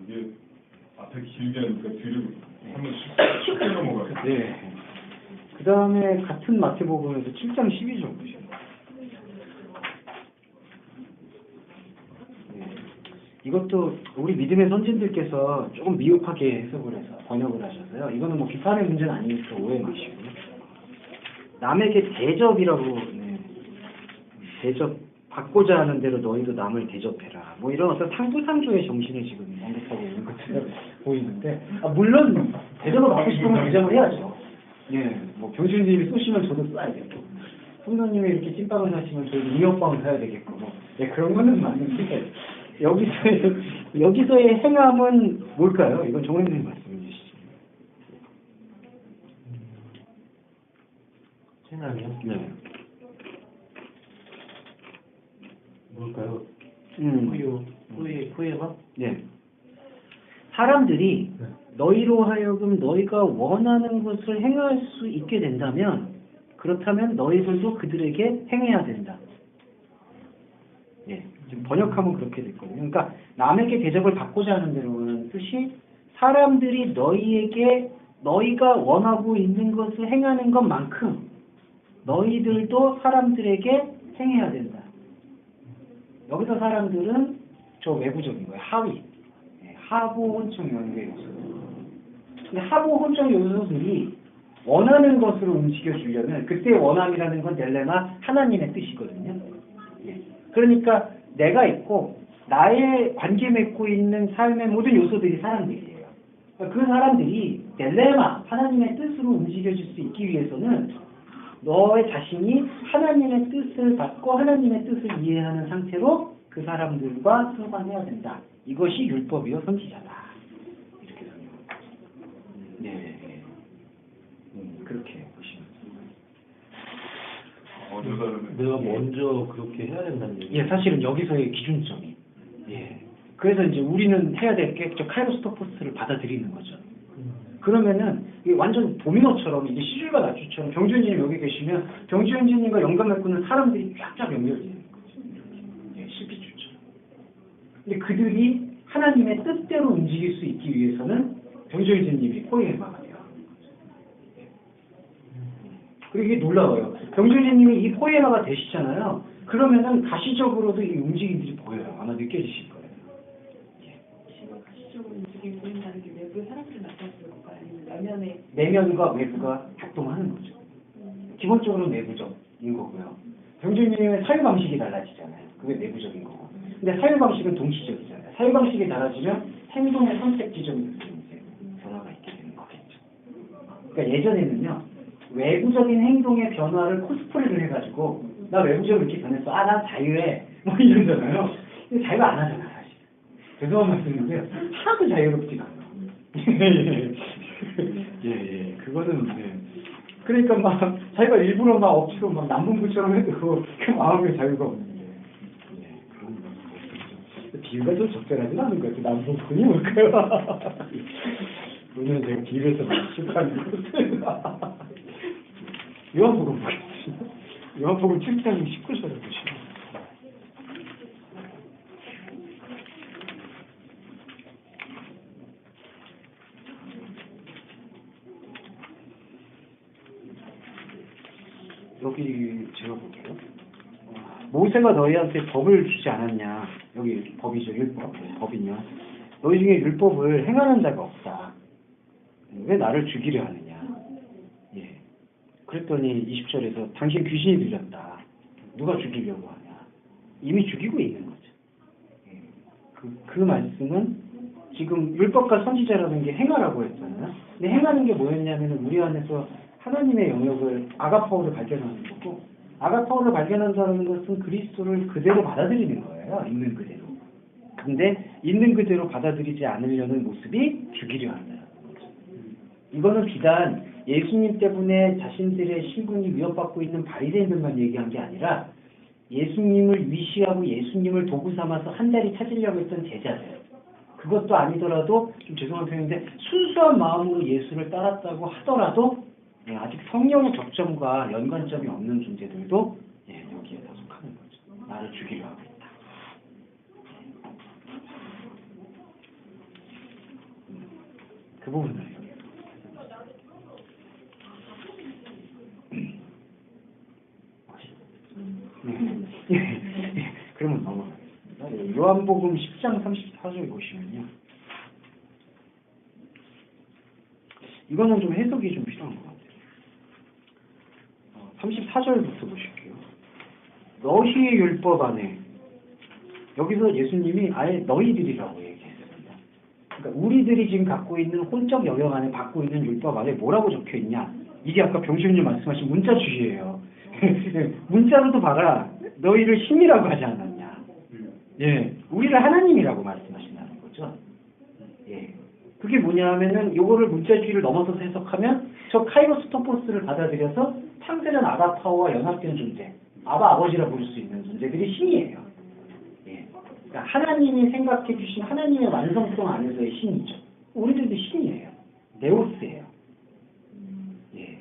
이게 앞에 길게 하니까 뒤로 한번 쉽게 넘어가요. 네. 그 다음에 같은 마태복음에서 7장 12절 보시죠. 이것도 우리 믿음의 선진들께서 조금 미흡하게 해석을 해서 번역을 하셔서요. 이거는 뭐 비판의 문제는 아니니까 오해 마시고요. 남에게 대접이라고 대접 받고자 하는 대로 너희도 남을 대접해라. 뭐 이런 어떤 상부상조의 정신을 지금 언급하고 있는 것처럼 보이는데 물론 대접을 받고 싶으면 대접을 해야죠. 예, 뭐 병준님이 쏘시면 저도 쏴야 되고 성도님이 이렇게 찐빵을 사시면 저도 잉여빵을 사야 되겠고 뭐 그런 거는 맞는데 여기서의 행함은 뭘까요? 이건 정원님 말씀해 주시죠. 행함이요? 네. 뭘까요? 후회가? 네. 사람들이 네. 너희로 하여금 너희가 원하는 것을 행할 수 있게 된다면 그렇다면 너희들도 그들에게 행해야 된다. 예, 지금 번역하면 그렇게 됐거든요. 그러니까 남에게 대접을 받고자 하는 대로는 뜻이 사람들이 너희에게 너희가 원하고 있는 것을 행하는 것만큼 너희들도 사람들에게 행해야 된다. 여기서 사람들은 저 외부적인 거예요. 하위. 예, 하부 혼청 연계 요소. 근데 하부 혼청 요소들이 원하는 것으로 움직여 주려면 그때 원함이라는 건 델레마 하나님의 뜻이거든요. 예. 그러니까 내가 있고 나의 관계 맺고 있는 삶의 모든 요소들이 사람들이에요. 그 사람들이 델레마 하나님의 뜻으로 움직여질 수 있기 위해서는 너의 자신이 하나님의 뜻을 받고 하나님의 뜻을 이해하는 상태로 그 사람들과 상관해야 된다. 이것이 율법이요 선지자다. 이렇게 설명합니다. 네. 그렇게 보시면 내가 먼저 그렇게 해야 된다는 얘기. 예, 사실은 여기서의 기준점이. 예. 그래서 이제 우리는 해야 될 게 저 카이로스토퍼스를 받아들이는 거죠. 그러면은 이게 완전 도미노처럼 이제 시줄과 납주처럼 병준이님 여기 계시면 병준이님과 연관 맺고 있는 사람들이 쫙쫙 연결되는 거죠. 예, 실핏줄처럼. 근데 그들이 하나님의 뜻대로 움직일 수 있기 위해서는 병준이님이 포에마가 돼요. 그리고 이게 놀라워요. 병준이님이 이 포에마가 되시잖아요. 그러면은 가시적으로도 이 움직임들이 보여요. 아마 느껴지실 거예요. 가시적으로 움직임이 보인다는 게 외부의 사람들 나타나는 건가요? 아니면 내면과 외부가 작동하는 거죠. 기본적으로 내부적인 거고요. 병준이님의 사유 방식이 달라지잖아요. 그게 내부적인 거고. 근데 사유 방식은 동시적이잖아요. 사유 방식이 달라지면 행동의 선택 지점이 이제 변화가 있게 되는 거겠죠. 그러니까 예전에는요. 외부적인 행동의 변화를 코스프레를 해가지고 나 외부적으로 이렇게 변했어. 아, 난 자유해. 뭐 이러잖아요. 근데 자유 안 하잖아, 사실. 죄송한 말씀인데 하나도 자유롭지가 않아. 예. 그거는 그러니까 막 자기가 일부러 막 억지로 막 남문부처럼 해도 그 마음의 자유가 없는데. 그런 거. 비유가 좀 적절하진 않은 것 같아요. 남북군이 뭘까요? 오늘은 제가 비유에서 많이 실패하는 것 같아요. 요한복음 보겠습니다. 요한복음 7장 19절을 보시면 여기 제가 볼게요. 모세가 너희한테 법을 주지 않았냐? 여기 법이죠, 율법. 법이냐? 너희 중에 율법을 행하는 자가 없다. 왜 나를 죽이려 하느냐? 예. 그랬더니 20절에서 당신 귀신이 들렸다. 누가 죽이려고 하냐? 이미 죽이고 있는 거죠. 예. 그 말씀은 지금 율법과 선지자라는 게 행하라고 했잖아요. 근데 행하는 게 뭐였냐면 우리 안에서 하나님의 영역을 아가파오를 발견하는 거고, 아가파오를 발견한다는 것은 그리스도를 그대로 받아들이는 거예요. 있는 그대로. 근데 있는 그대로 받아들이지 않으려는 모습이 죽이려 한다는 거죠. 이거는 비단 예수님 때문에 자신들의 신분이 위협받고 있는 바리새인들만 얘기한 게 아니라 예수님을 위시하고 예수님을 도구 삼아서 한 자리 찾으려고 했던 제자들. 그것도 아니더라도 좀 죄송한 표현인데 순수한 마음으로 예수를 따랐다고 하더라도 아직 성령의 접점과 연관점이 없는 존재들도 여기에 다 속하는 거죠. 나를 죽이려 하고 있다. 그 부분을 그러면 넘어가겠습니다. 요한복음 10장 34절 보시면요. 이거는 좀 해석이 좀 필요한 것 같아요. 34절부터 보실게요. 너희의 율법 안에, 여기서 예수님이 아예 너희들이라고 얘기했습니다. 그러니까 우리들이 지금 갖고 있는 혼적 영역 안에 갖고 있는 율법 안에 뭐라고 적혀 있냐? 이게 아까 병신님 말씀하신 문자주의예요. 문자로도 봐라. 너희를 신이라고 하지 않았냐? 예, 우리를 하나님이라고 말씀하신다는 거죠. 예, 그게 뭐냐 하면은 요거를 문자주의를 넘어서서 해석하면 저 카이로스 토포스를 받아들여서 창세전 아가파오와 연합된 존재, 아버지라 부를 수 있는 존재들이 신이에요. 예, 그러니까 하나님이 생각해 주신 하나님의 완성성 안에서의 신이죠. 우리들도 신이에요. 네오스예요. 예,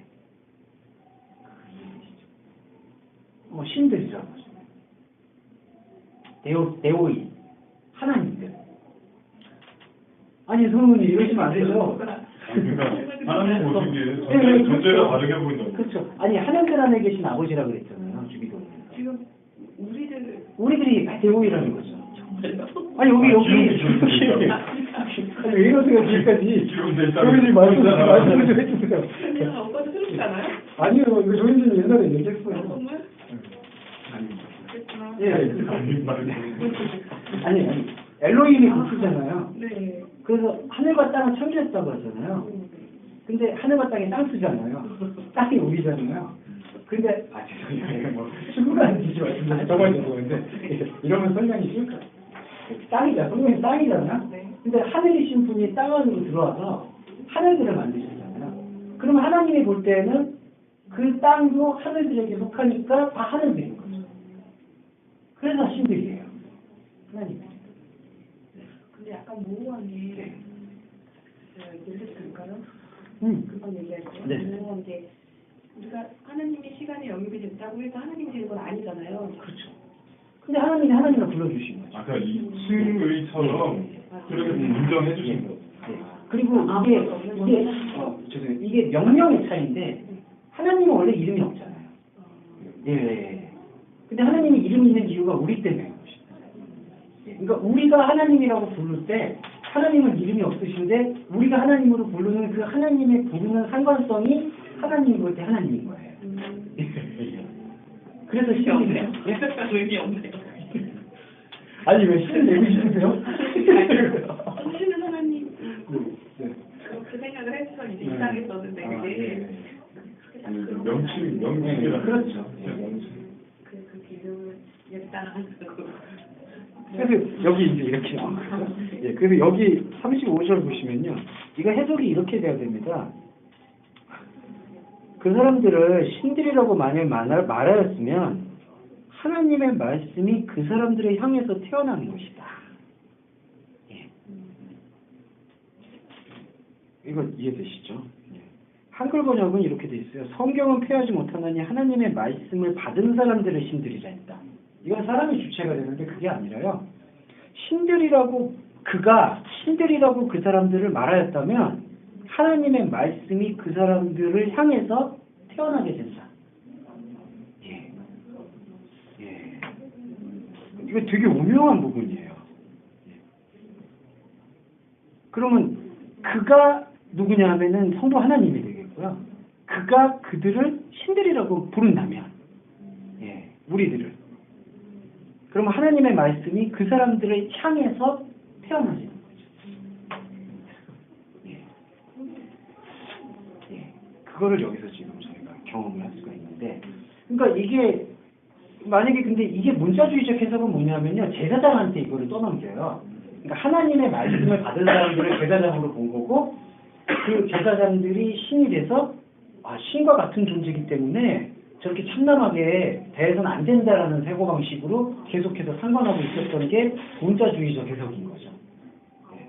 뭐 신들이죠. 네오이 하나님들. 아니 성우님 이러시면 안 되죠. 그러니까 하나님 보시기에 존재가 다르게 보인다고. 그렇죠. 아니 하늘들 안에 계신 아버지라 그랬잖아요. 주기도문에서. 지금 우리들이 네오이라는 거죠. 아니 여기 아니 왜 이러세요 지금까지? 조인님 말씀 좀 해주세요. 내가 오빠도 그렇지 않아요? 아니요 이거 조인님 옛날에 얘기했어요. 정말? 아니. 예. 아니 엘로힘이 국수잖아요. 네. 그래서 하늘과 땅을 창조했다고 하잖아요. 근데 하늘과 땅이 땅 쓰잖아요. 땅이 우리잖아요. 근데 죄송해요. 뭐 친구가 주지 말씀드려 정말 죄송한데 이러면 설명이 쉬울 것 같아요. 땅이잖아. 성경이 땅이잖아요. 네. 근데 하늘이신 분이 땅 안으로 들어와서 하늘들을 만드셨잖아요. 그러면 하나님이 볼 때는 그 땅도 하늘들에게 속하니까 다 하늘들인 거죠. 그래서 신들이에요. 하나님. 근데 약간 모호한 게 예를 들까요? 금방 얘기할 거예요. 네. 모호한 게 우리가 하나님의 시간에 영입이 됐다고 해서 하나님이 되는 건 아니잖아요. 그렇죠. 근데 하나님이 하나님을 불러주신 거죠. 아까 이 층의처럼 그렇게 인정해 주신 거. 그리고 죄송해요. 이게 명령의 차이인데 하나님은 원래 이름이 없잖아요. 예. 근데 하나님이 이름이 있는 이유가 우리 때문에. 그러니까 우리가 하나님이라고 부를 때 하나님은 이름이 없으신데 우리가 하나님으로 부르는 그 하나님의 부르는 상관성이 하나님이 볼 때 하나님인 거예요. 그래서 신이 없네요. 의미 없네요. 아니 왜 신을 내고 싶으세요? 신은 하나님 네. 그 생각을 했어. 이제 이상했었는데 그게 명칭이라. 그렇죠. 명칭. 그래서 여기 이제 이렇게 나와요. 예, 그래서 여기 35절 보시면요. 이거 해석이 이렇게 돼야 됩니다. 그 사람들을 신들이라고 만약 말하였으면 하나님의 말씀이 그 사람들을 향해서 태어나는 것이다. 예. 이거 이해되시죠? 예. 한글 번역은 이렇게 돼 있어요. 성경은 폐하지 못하나니 하나님의 말씀을 받은 사람들을 신들이라 했다. 이건 사람이 주체가 되는데 그게 아니라요. 신들이라고 그 사람들을 말하였다면 하나님의 말씀이 그 사람들을 향해서 태어나게 된다. 예. 예. 이거 되게 오묘한 부분이에요. 예. 그러면 그가 누구냐 하면은 성부 하나님이 되겠고요. 그가 그들을 신들이라고 부른다면, 예, 우리들을. 그러면 하나님의 말씀이 그 사람들을 향해서 태어나지는 거죠. 예. 예. 그거를 여기서 지금 저희가 경험을 할 수가 있는데, 그러니까 이게 만약에 근데 이게 문자주의적 해석은 뭐냐면요, 제사장한테 이거를 떠넘겨요. 그러니까 하나님의 말씀을 받은 사람들을 제사장으로 본 거고, 그 제사장들이 신이 돼서 신과 같은 존재이기 때문에 저렇게 참남하게 대해서는 안 된다라는 사고방식으로 계속해서 상관하고 있었던 게 문자주의적 해석인 거죠. 네.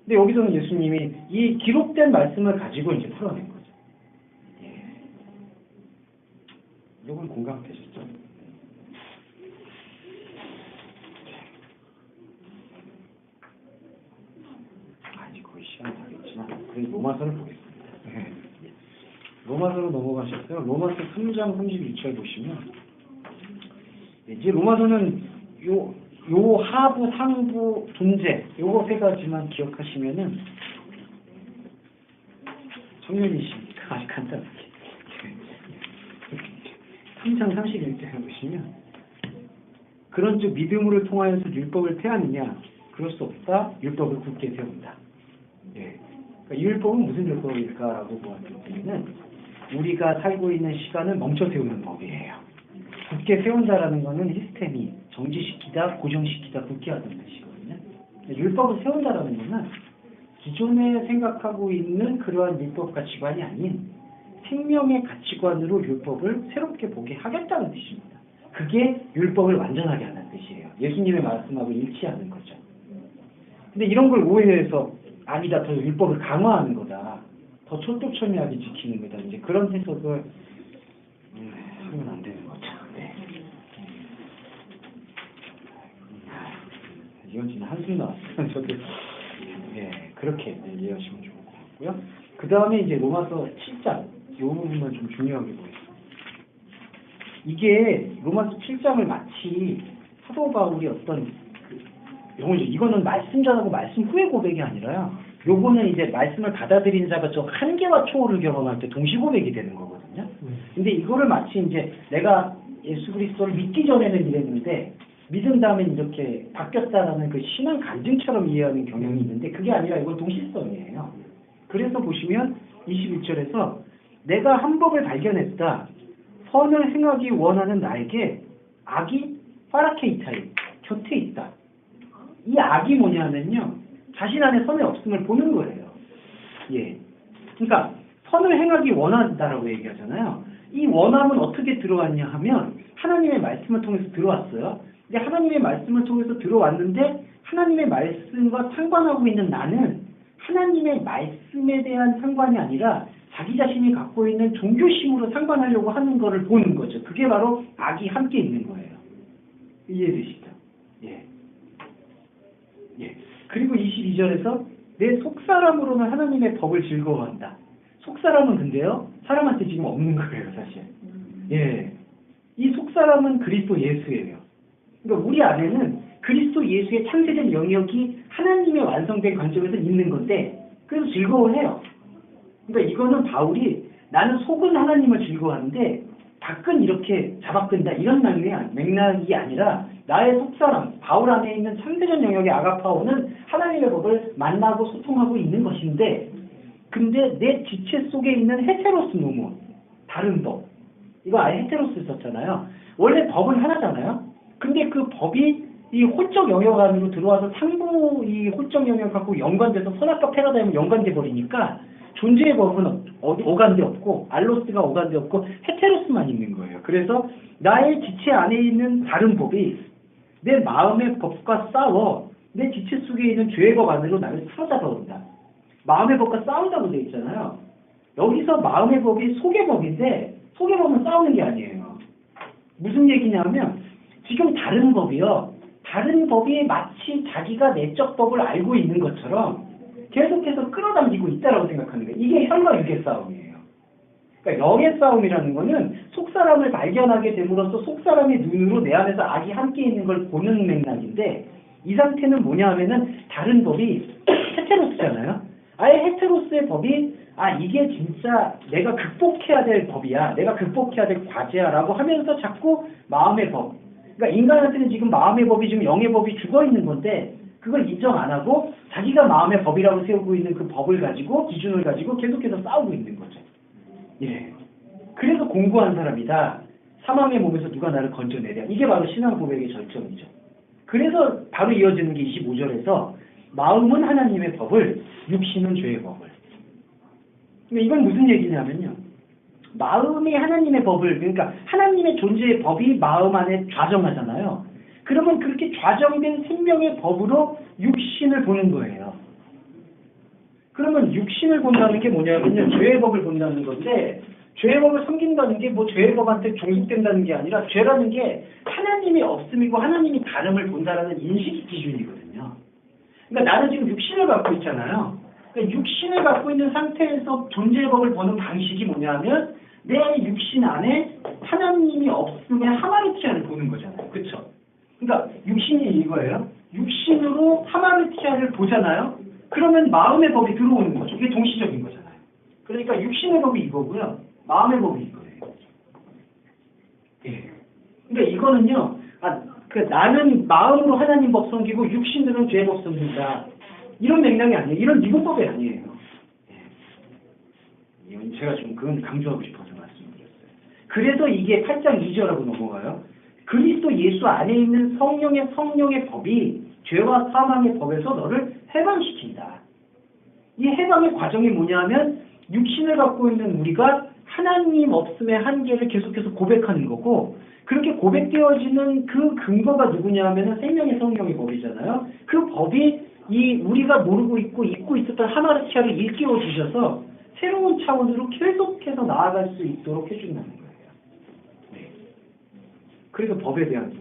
근데 여기서는 예수님이 이 기록된 말씀을 가지고 이제 풀어낸 거죠. 예. 이건 공감되셨죠? 아니 거의 시간이 다 됐지만 그래도 로마서를 보겠습니다. 네. 로마서로 넘어가셨어요. 로마서 3장 31절 보시면 이제 로마서는 요 하부, 상부, 존재 요거 세 가지만 기억하시면은 청년이시니까 아주 간단하게 3장 31절 보시면 그런즉 믿음으로 통하여서 율법을 폐하느냐 그럴 수 없다. 율법을 굳게 세운다. 예. 그러니까 이 율법은 무슨 율법일까라고 보았을 때는 우리가 살고 있는 시간을 멈춰 세우는 법이에요. 굳게 세운다라는 것은 시스템이 정지시키다, 고정시키다, 굳게 하는 뜻이거든요. 율법을 세운다라는 것은 기존에 생각하고 있는 그러한 율법 가치관이 아닌 생명의 가치관으로 율법을 새롭게 보게 하겠다는 뜻입니다. 그게 율법을 완전하게 하는 뜻이에요. 예수님의 말씀하고 일치하는 거죠. 근데 이런 걸 오해해서 아니다, 더 율법을 강화하는 거다. 더 촐똘초미하게 지키는 거다. 이제 그런 해석을 하면 안 되는 거죠. 네. 이건 진짜 한숨 나왔어요. 저도 그렇게 이해하시면 좋을 것 같고요. 그 다음에 이제 로마서 7장 이 부분만 좀 중요하게 보겠습니다. 이게 로마서 7장을 마치 사도 바울이 어떤 이거는 말씀 전하고 말씀 후의 고백이 아니라요. 요거는 이제 말씀을 받아들인 자가 저 한계와 초월을 경험할 때 동시 고백이 되는 거거든요. 근데 이거를 마치 이제 내가 예수 그리스도를 믿기 전에는 이랬는데 믿은 다음엔 이렇게 바뀌었다라는 그 신앙 간증처럼 이해하는 경향이 있는데 그게 아니라 이건 동시성이에요. 그래서 보시면 21절에서 내가 한 법을 발견했다. 선을 행하기 원하는 나에게 악이 파라케이타이 곁에 있다. 이 악이 뭐냐면요. 자신 안에 선이 없음을 보는 거예요. 예. 그러니까 선을 행하기 원한다라고 얘기하잖아요. 이 원함은 어떻게 들어왔냐 하면 하나님의 말씀을 통해서 들어왔어요. 근데 하나님의 말씀을 통해서 들어왔는데 하나님의 말씀과 상관하고 있는 나는 하나님의 말씀에 대한 상관이 아니라 자기 자신이 갖고 있는 종교심으로 상관하려고 하는 것을 보는 거죠. 그게 바로 악이 함께 있는 거예요. 이해되시죠? 예. 예. 그리고 22절에서 내 속사람으로는 하나님의 법을 즐거워한다. 속사람은 근데요, 사람한테 지금 없는 거예요, 사실. 예. 이 속사람은 그리스도 예수예요. 그러니까 우리 안에는 그리스도 예수의 창세된 영역이 하나님의 완성된 관점에서 있는 건데, 그래서 즐거워해요. 그러니까 이거는 바울이 나는 속은 하나님을 즐거워하는데, 밖은 이렇게 잡아끈다, 이런 맥락이 아니라, 나의 속사람, 바울 안에 있는 창세전 영역의 아가파오는 하나님의 법을 만나고 소통하고 있는 것인데, 근데 내 지체 속에 있는 헤테로스 노몬, 다른 법, 이거 아예 헤테로스 썼잖아요. 원래 법은 하나잖아요. 근데 그 법이 이 홀적 영역 안으로 들어와서 상부 이 홀적 영역하고 연관돼서 선악과 패러다임이 연관돼 버리니까 존재의 법은 오간데 없고 알로스가 오간데 없고 헤테로스만 있는 거예요. 그래서 나의 지체 안에 있는 다른 법이 내 마음의 법과 싸워 내 지체 속에 있는 죄의 법 안으로 나를 사로잡아 온다. 마음의 법과 싸운다고 돼 있잖아요. 여기서 마음의 법이 속의 법인데 속의 법은 싸우는 게 아니에요. 무슨 얘기냐면 지금 다른 법이요. 다른 법이 마치 자기가 내적 법을 알고 있는 것처럼 계속해서 끌어당기고 있다라고 생각하는 거예요. 이게 혈과 육의 싸움이에요. 그러니까 영의 싸움이라는 거는 속사람을 발견하게 됨으로써 속사람의 눈으로 내 안에서 악이 함께 있는 걸 보는 맥락인데 이 상태는 뭐냐 하면은 다른 법이 헤테로스잖아요. 아예 헤테로스의 법이 이게 진짜 내가 극복해야 될 법이야. 내가 극복해야 될 과제야 라고 하면서 자꾸 마음의 법. 그러니까 인간한테는 지금 마음의 법이 지금 영의 법이 죽어 있는 건데 그걸 인정 안 하고 자기가 마음의 법이라고 세우고 있는 그 법을 가지고 기준을 가지고 계속해서 싸우고 있는 거죠. 예. 그래서 공부한 사람이다. 사망의 몸에서 누가 나를 건져내랴. 이게 바로 신앙 고백의 절정이죠. 그래서 바로 이어지는 게 25절에서 마음은 하나님의 법을, 육신은 죄의 법을. 근데 이건 무슨 얘기냐면요. 마음이 하나님의 법을, 그러니까 하나님의 존재의 법이 마음 안에 좌정하잖아요. 그러면 그렇게 좌정된 생명의 법으로 육신을 보는 거예요. 그러면 육신을 본다는 게 뭐냐면요. 죄의 법을 본다는 건데 죄의 법을 섬긴다는 게 뭐 죄의 법한테 종속된다는 게 아니라 죄라는 게 하나님이 없음이고 하나님이 다름을 본다라는 인식 기준이거든요. 그러니까 나는 지금 육신을 갖고 있잖아요. 그러니까 육신을 갖고 있는 상태에서 존재의 법을 보는 방식이 뭐냐면 내 육신 안에 하나님이 없음의 하마르티아를 보는 거잖아요. 그렇죠? 그러니까 육신이 이거예요. 육신으로 하마르티아를 보잖아요. 그러면 마음의 법이 들어오는 거죠. 이게 동시적인 거잖아요. 그러니까 육신의 법이 이거고요. 마음의 법이 이거예요. 예. 그러니까 이거는요. 나는 마음으로 하나님 법 섬기고 육신으로는 죄 법 섬긴다. 이런 맥락이 아니에요. 이런 미국법이 아니에요. 예. 이건 제가 좀 그건 강조하고 싶어서 말씀드렸어요. 그래서 이게 8장 2절하고 넘어가요. 그리스도 예수 안에 있는 성령의 법이 죄와 사망의 법에서 너를 해방시킨다. 이 해방의 과정이 뭐냐면 육신을 갖고 있는 우리가 하나님 없음의 한계를 계속해서 고백하는 거고 그렇게 고백되어지는 그 근거가 누구냐 하면 생명의 성령의 법이잖아요. 그 법이 이 우리가 모르고 잊고 있었던 하마르티아를 일깨워 주셔서 새로운 차원으로 계속해서 나아갈 수 있도록 해준다는 거예요. 네. 그래서 법에 대한